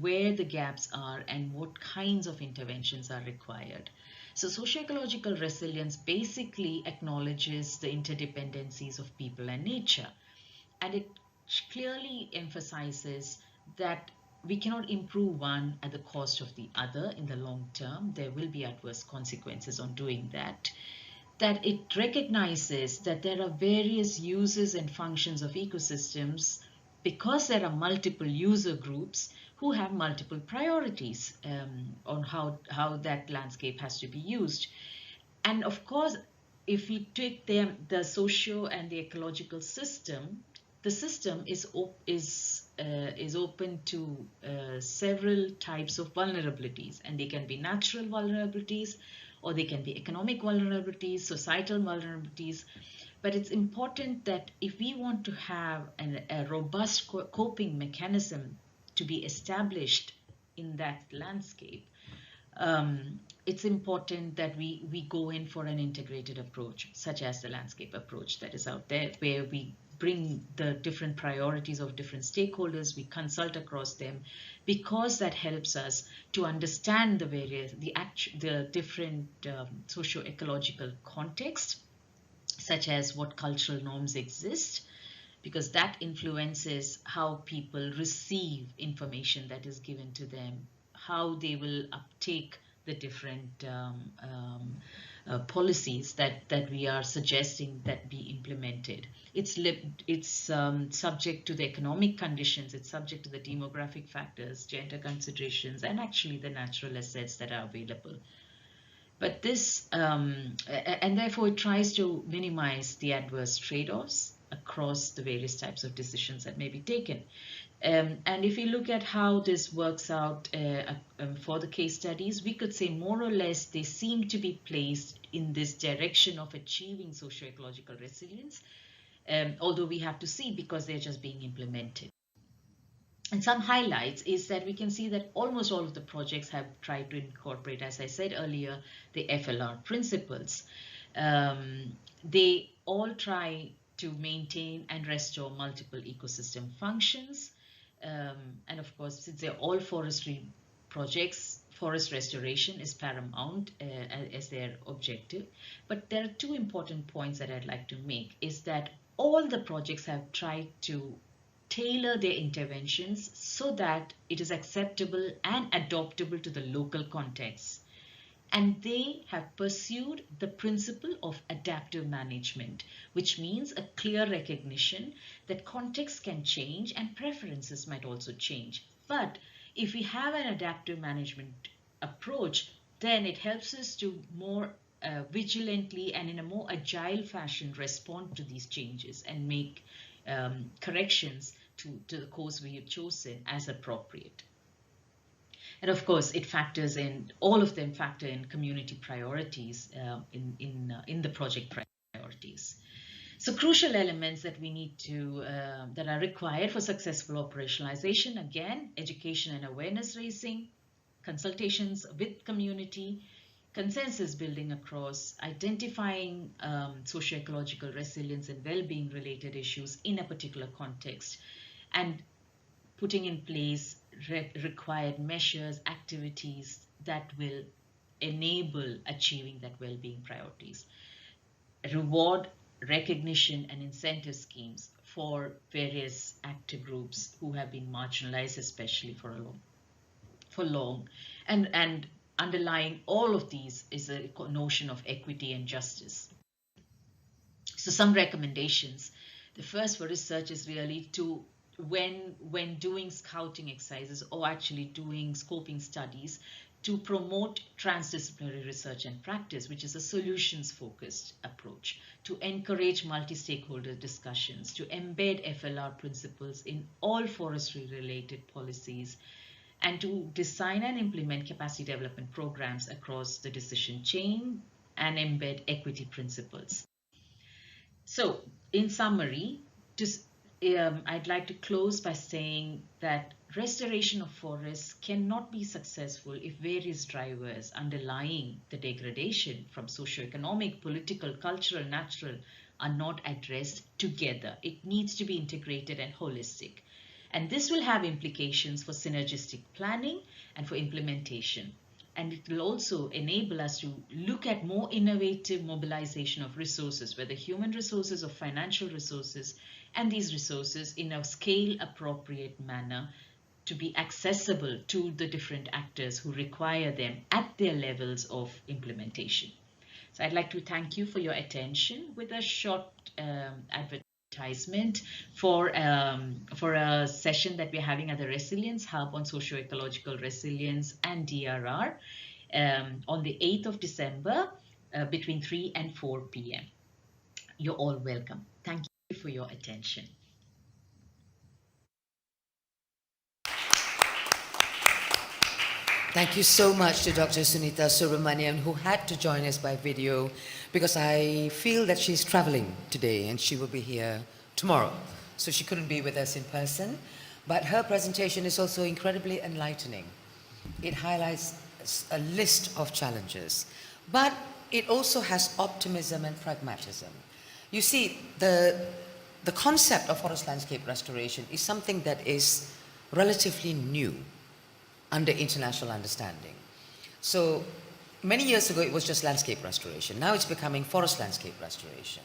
where the gaps are and what kinds of interventions are required. So socio-ecological resilience basically acknowledges the interdependencies of people and nature, and it clearly emphasizes that we cannot improve one at the cost of the other in the long term. There will be adverse consequences on doing that. That it recognizes that there are various uses and functions of ecosystems because there are multiple user groups who have multiple priorities on how that landscape has to be used. And of course, if we take the socio and the ecological system, the system is open to several types of vulnerabilities, and they can be natural vulnerabilities, or they can be economic vulnerabilities, societal vulnerabilities. But it's important that if we want to have a robust coping mechanism to be established in that landscape, it's important that we go in for an integrated approach, such as the landscape approach that is out there, where we bring the different priorities of different stakeholders, we consult across them, because that helps us to understand the different socio-ecological context, such as what cultural norms exist, because that influences how people receive information that is given to them, how they will uptake the different policies that we are suggesting that be implemented. It's subject to the economic conditions, it's subject to the demographic factors, gender considerations, and actually the natural assets that are available. But this, and therefore it tries to minimize the adverse trade-offs across the various types of decisions that may be taken. And if you look at how this works out for the case studies, we could say more or less they seem to be placed in this direction of achieving socio-ecological resilience, although we have to see because they're just being implemented. And some highlights is that we can see that almost all of the projects have tried to incorporate, as I said earlier, the FLR principles. They all try to maintain and restore multiple ecosystem functions. And of course, since they're all forestry projects, forest restoration is paramount as their objective. But there are two important points that I'd like to make, is that all the projects have tried to tailor their interventions so that it is acceptable and adoptable to the local context. And they have pursued the principle of adaptive management, which means a clear recognition that contexts can change and preferences might also change. But if we have an adaptive management approach, then it helps us to more vigilantly and in a more agile fashion respond to these changes and make corrections to the course we have chosen as appropriate. And of course, it factors in, all of them factor in community priorities in the project priorities. So crucial elements that we need to, that are required for successful operationalization, again, education and awareness raising, consultations with community, consensus building across, identifying socio-ecological resilience and well-being related issues in a particular context, and putting in place required measures, activities that will enable achieving that well-being priorities. Reward, recognition, and incentive schemes for various actor groups who have been marginalized, especially for long. And underlying all of these is a notion of equity and justice. So some recommendations. The first for research is really to, when doing scouting exercises or actually doing scoping studies, to promote transdisciplinary research and practice, which is a solutions-focused approach, to encourage multi-stakeholder discussions, to embed FLR principles in all forestry-related policies, and to design and implement capacity development programs across the decision chain and embed equity principles. So, in summary, I'd like to close by saying that restoration of forests cannot be successful if various drivers underlying the degradation from socio-economic, political, cultural, natural are not addressed together. It needs to be integrated and holistic. And this will have implications for synergistic planning and for implementation. And it will also enable us to look at more innovative mobilization of resources, whether human resources or financial resources, and these resources in a scale appropriate manner to be accessible to the different actors who require them at their levels of implementation. So I'd like to thank you for your attention with a short advertisement for a session that we're having at the Resilience Hub on socio-ecological resilience and DRR on the 8th of December between 3 and 4 p.m. You're all welcome. Thank you for your attention. Thank you so much to Dr. Sunita Subramanian, who had to join us by video because I feel that she's traveling today and she will be here tomorrow. So she couldn't be with us in person, but her presentation is also incredibly enlightening. It highlights a list of challenges, but it also has optimism and pragmatism. You see, the concept of forest landscape restoration is something that is relatively new under international understanding. So many years ago, it was just landscape restoration. Now it's becoming forest landscape restoration.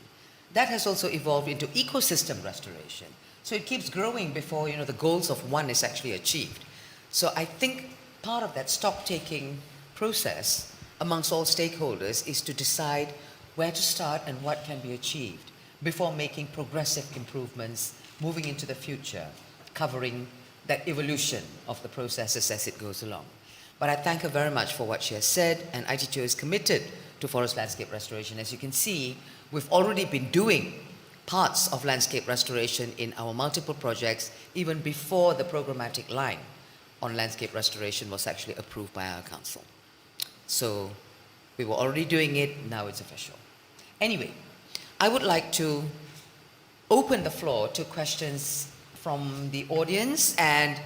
That has also evolved into ecosystem restoration. So it keeps growing before the goals of one is actually achieved. So I think part of that stock-taking process amongst all stakeholders is to decide where to start and what can be achieved before making progressive improvements, moving into the future, covering that evolution of the processes as it goes along. But I thank her very much for what she has said, and ITTO is committed to forest landscape restoration. As you can see, we've already been doing parts of landscape restoration in our multiple projects even before the programmatic line on landscape restoration was actually approved by our council. So we were already doing it, now it's official. Anyway, I would like to open the floor to questions from the audience, and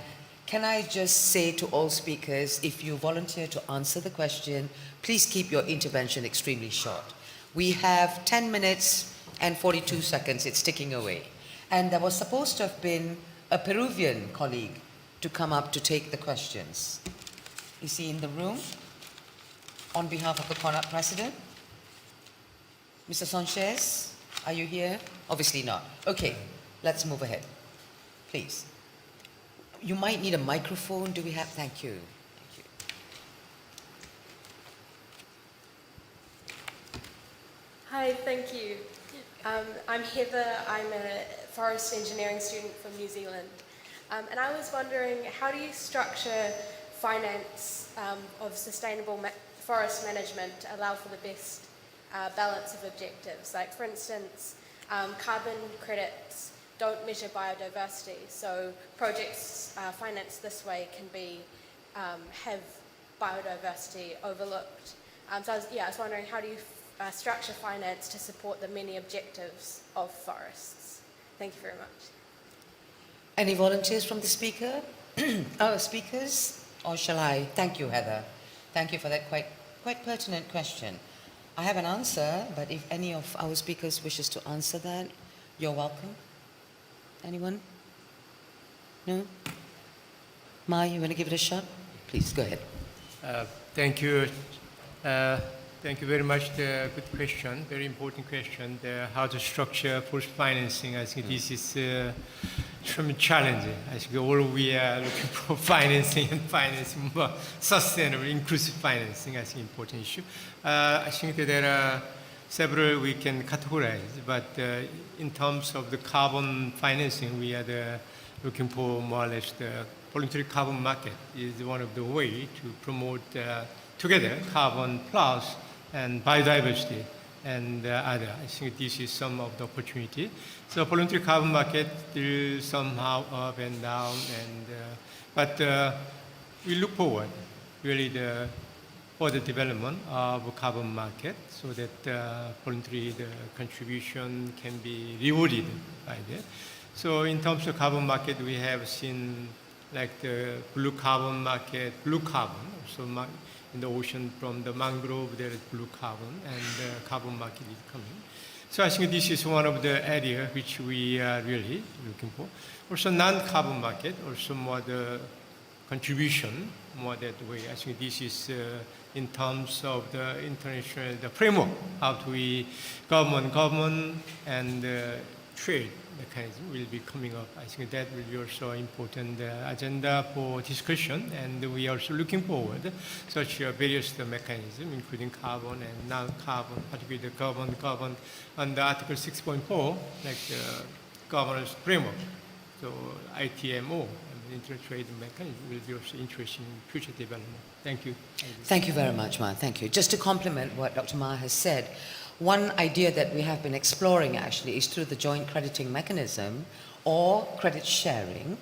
can I just say to all speakers, if you volunteer to answer the question, please keep your intervention extremely short. We have 10 minutes and 42 seconds, it's ticking away. And there was supposed to have been a Peruvian colleague to come up to take the questions. Is he in the room? On behalf of the CONAP president? Mr. Sánchez, are you here? Obviously not. Okay, let's move ahead. Please. You might need a microphone. Do we have? Thank you. Thank you. Hi, thank you. I'm Heather. I'm a forest engineering student from New Zealand. And I was wondering, how do you structure finance of sustainable forest management to allow for the best balance of objectives? Like, for instance, carbon credits don't measure biodiversity, so projects financed this way can be have biodiversity overlooked. So I was wondering, how do you structure finance to support the many objectives of forests? Thank you very much. Any volunteers from the speaker? Speakers? Or shall I? Thank you, Heather. Thank you for that quite pertinent question. I have an answer, but if any of our speakers wishes to answer that, you're welcome. Anyone? No? Ma, you want to give it a shot? Please, go ahead. Thank you. Thank you very much. Good question, very important question. How to structure forest financing. I think this is extremely challenging. I think all we are looking for financing and financing more sustainable, inclusive financing. I think important issue. I think that there are several we can categorize, but in terms of the carbon financing, we are looking for more or less the voluntary carbon market is one of the way to promote together carbon plus and biodiversity and other. I think this is some of the opportunity. So voluntary carbon market is somehow up and down, and but we look forward really for the development of a carbon market so that voluntary contribution can be rewarded by that. So in terms of carbon market, we have seen like the blue carbon market, blue carbon, so in the ocean from the mangrove there is blue carbon, and the carbon market is coming. So I think this is one of the area which we are really looking for. Also non-carbon market, also more the contribution, more that way. I think this is in terms of the international the framework, how do we government and trade mechanism will be coming up. I think that will be also important agenda for discussion, and we are also looking forward such various mechanisms, including carbon and non-carbon, particularly the carbon under Article 6.4, like the governance framework. So ITMO, inter-trade mechanism, will be also interesting in future development. Thank you. Thank you very much, Ma. Thank you. Just to complement what Dr. Ma has said, one idea that we have been exploring actually is through the joint crediting mechanism or credit sharing.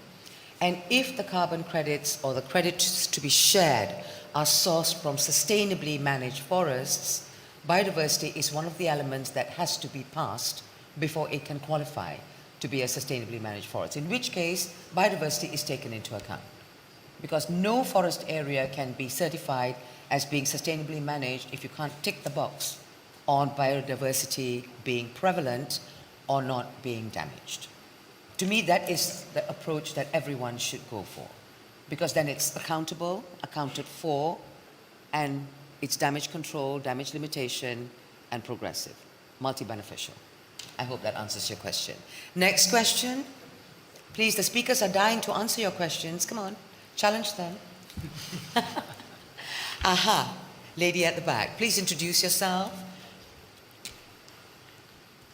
And if the carbon credits or the credits to be shared are sourced from sustainably managed forests, biodiversity is one of the elements that has to be passed before it can qualify to be a sustainably managed forest, in which case biodiversity is taken into account. Because no forest area can be certified as being sustainably managed if you can't tick the box on biodiversity being prevalent or not being damaged. To me, that is the approach that everyone should go for, because then it's accountable, accounted for, and it's damage control, damage limitation, and progressive, multi-beneficial. I hope that answers your question. Next question. Please, the speakers are dying to answer your questions. Come on, challenge them. Aha, lady at the back. Please introduce yourself.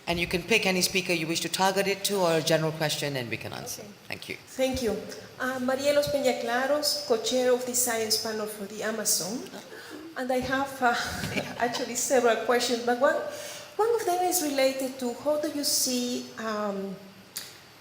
And you can pick any speaker you wish to target it to or a general question and we can answer. Okay. Thank you. Thank you. Marielos Peña Claros, co-chair of the Science Panel for the Amazon. And I have actually several questions, but one of them is related to how do you see,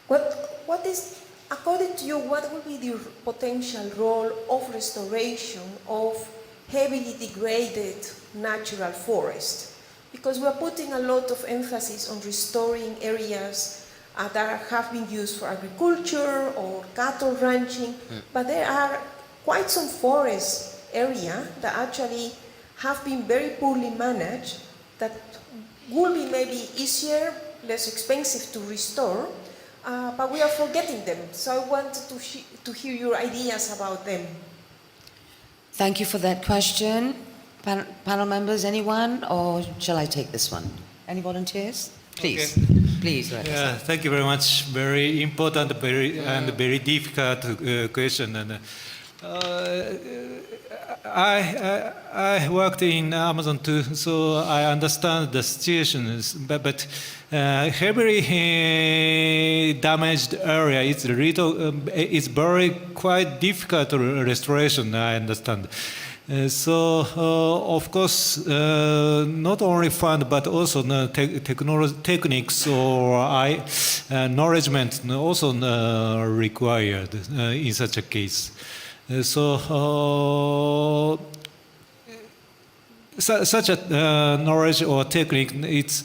what is, according to you, what will be the potential role of restoration of heavily degraded natural forest? Because we're putting a lot of emphasis on restoring areas that have been used for agriculture or cattle ranching, but there are quite some forest area that actually have been very poorly managed that will be maybe easier, less expensive to restore, but we are forgetting them. So I wanted to hear your ideas about them. Thank you for that question. Panel members, anyone, or shall I take this one? Any volunteers? Please, Okay. Please. Yeah, thank you very much. Very important, very difficult question. And I worked in Amazon too, so I understand the situation. But heavily damaged area is very quite difficult restoration. I understand. So, of course, not only fund, but also techniques or knowledge also required in such a case. So, such a knowledge or technique, it's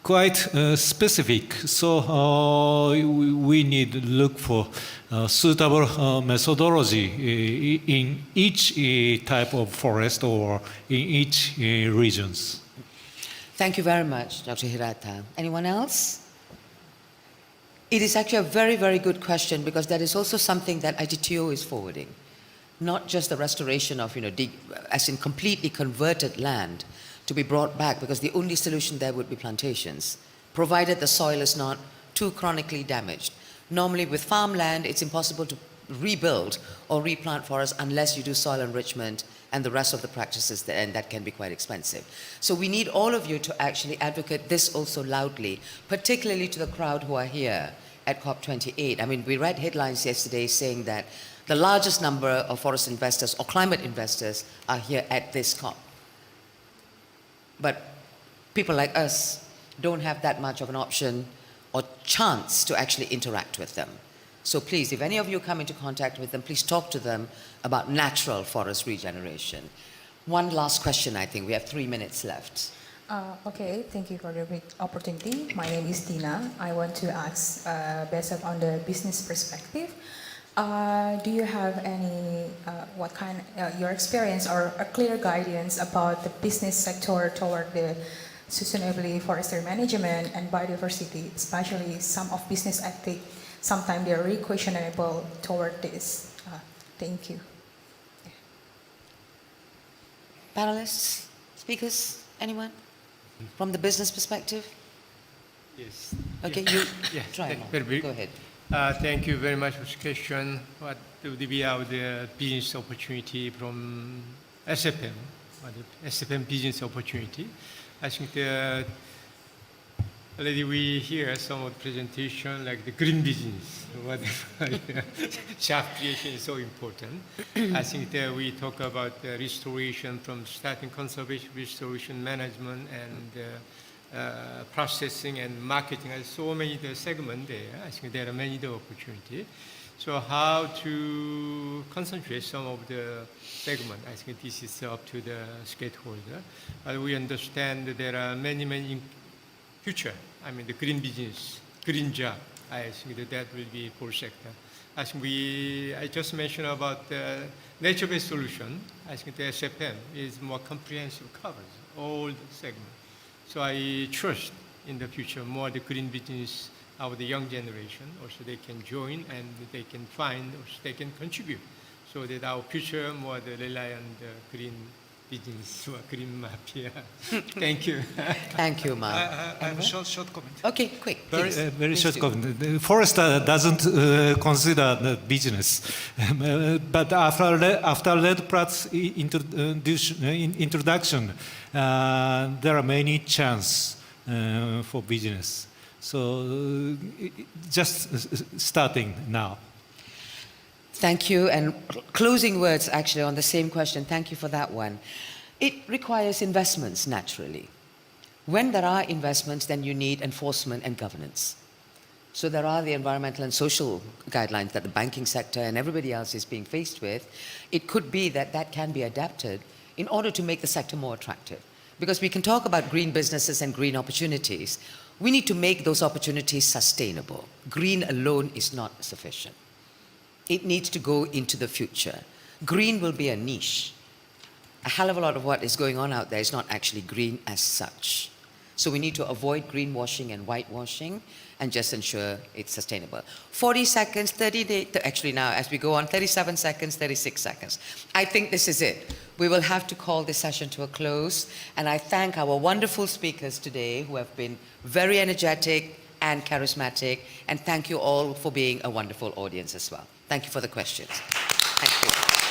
quite specific. So, we need to look for suitable methodology in each type of forest or in each regions. Thank you very much, Dr. Hirata. Anyone else? It is actually a very, very good question because that is also something that ITTO is forwarding. Not just the restoration of, as in completely converted land to be brought back, because the only solution there would be plantations, provided the soil is not too chronically damaged. Normally with farmland, it's impossible to rebuild or replant forests unless you do soil enrichment and the rest of the practices, and that can be quite expensive. So we need all of you to actually advocate this also loudly, particularly to the crowd who are here at COP28. I mean, we read headlines yesterday saying that the largest number of forest investors or climate investors are here at this COP. But people like us don't have that much of an option or chance to actually interact with them. So please, if any of you come into contact with them, please talk to them about natural forest regeneration. One last question, I think. We have 3 minutes left. Okay, thank you for the opportunity. My name is Tina. I want to ask, based on the business perspective, do you have any, your experience or a clear guidance about the business sector toward the sustainably forestry management and biodiversity, especially some of business ethics, sometimes they are really questionable toward this. Thank you. Panelists, speakers, anyone? From the business perspective? Yes. Okay, Yeah. you Yeah, try. very brief. Go ahead. Thank you very much for the question. What would be the business opportunity from SFM, or the SFM business opportunity? I think already we hear some of the presentation like the green business, whatever. Job creation is so important. I think that we talk about restoration from starting conservation, restoration management, and processing and marketing. There's so many segments there. I think there are many opportunities. So how to concentrate some of the segment? I think this is up to the stakeholder. We understand that there are many future. I mean, the green business, green job. I think that will be for sector. I think I just mentioned about the nature-based solution. I think the SFM is more comprehensive, covers all the segments. So I trust in the future more the green business of the young generation. Also they can join and they can find, or they can contribute, so that our future more rely on the green business or green mafia. Thank you. Thank you, Mark. I have a short comment. Okay, quick. Very, please. very Please short do. comment. The forester doesn't consider the business, but after Red Pratt's introduction, there are many chances for business. So just starting now. Thank you. And closing words, actually, on the same question. Thank you for that one. It requires investments, naturally. When there are investments, then you need enforcement and governance. So there are the environmental and social guidelines that the banking sector and everybody else is being faced with. It could be that that can be adapted in order to make the sector more attractive. Because we can talk about green businesses and green opportunities. We need to make those opportunities sustainable. Green alone is not sufficient. It needs to go into the future. Green will be a niche. A hell of a lot of what is going on out there is not actually green as such. So we need to avoid greenwashing and whitewashing and just ensure it's sustainable. 40 seconds, 30 days, actually now as we go on, 37 seconds, 36 seconds. I think this is it. We will have to call this session to a close. And I thank our wonderful speakers today who have been very energetic and charismatic. And thank you all for being a wonderful audience as well. Thank you for the questions. Thank you.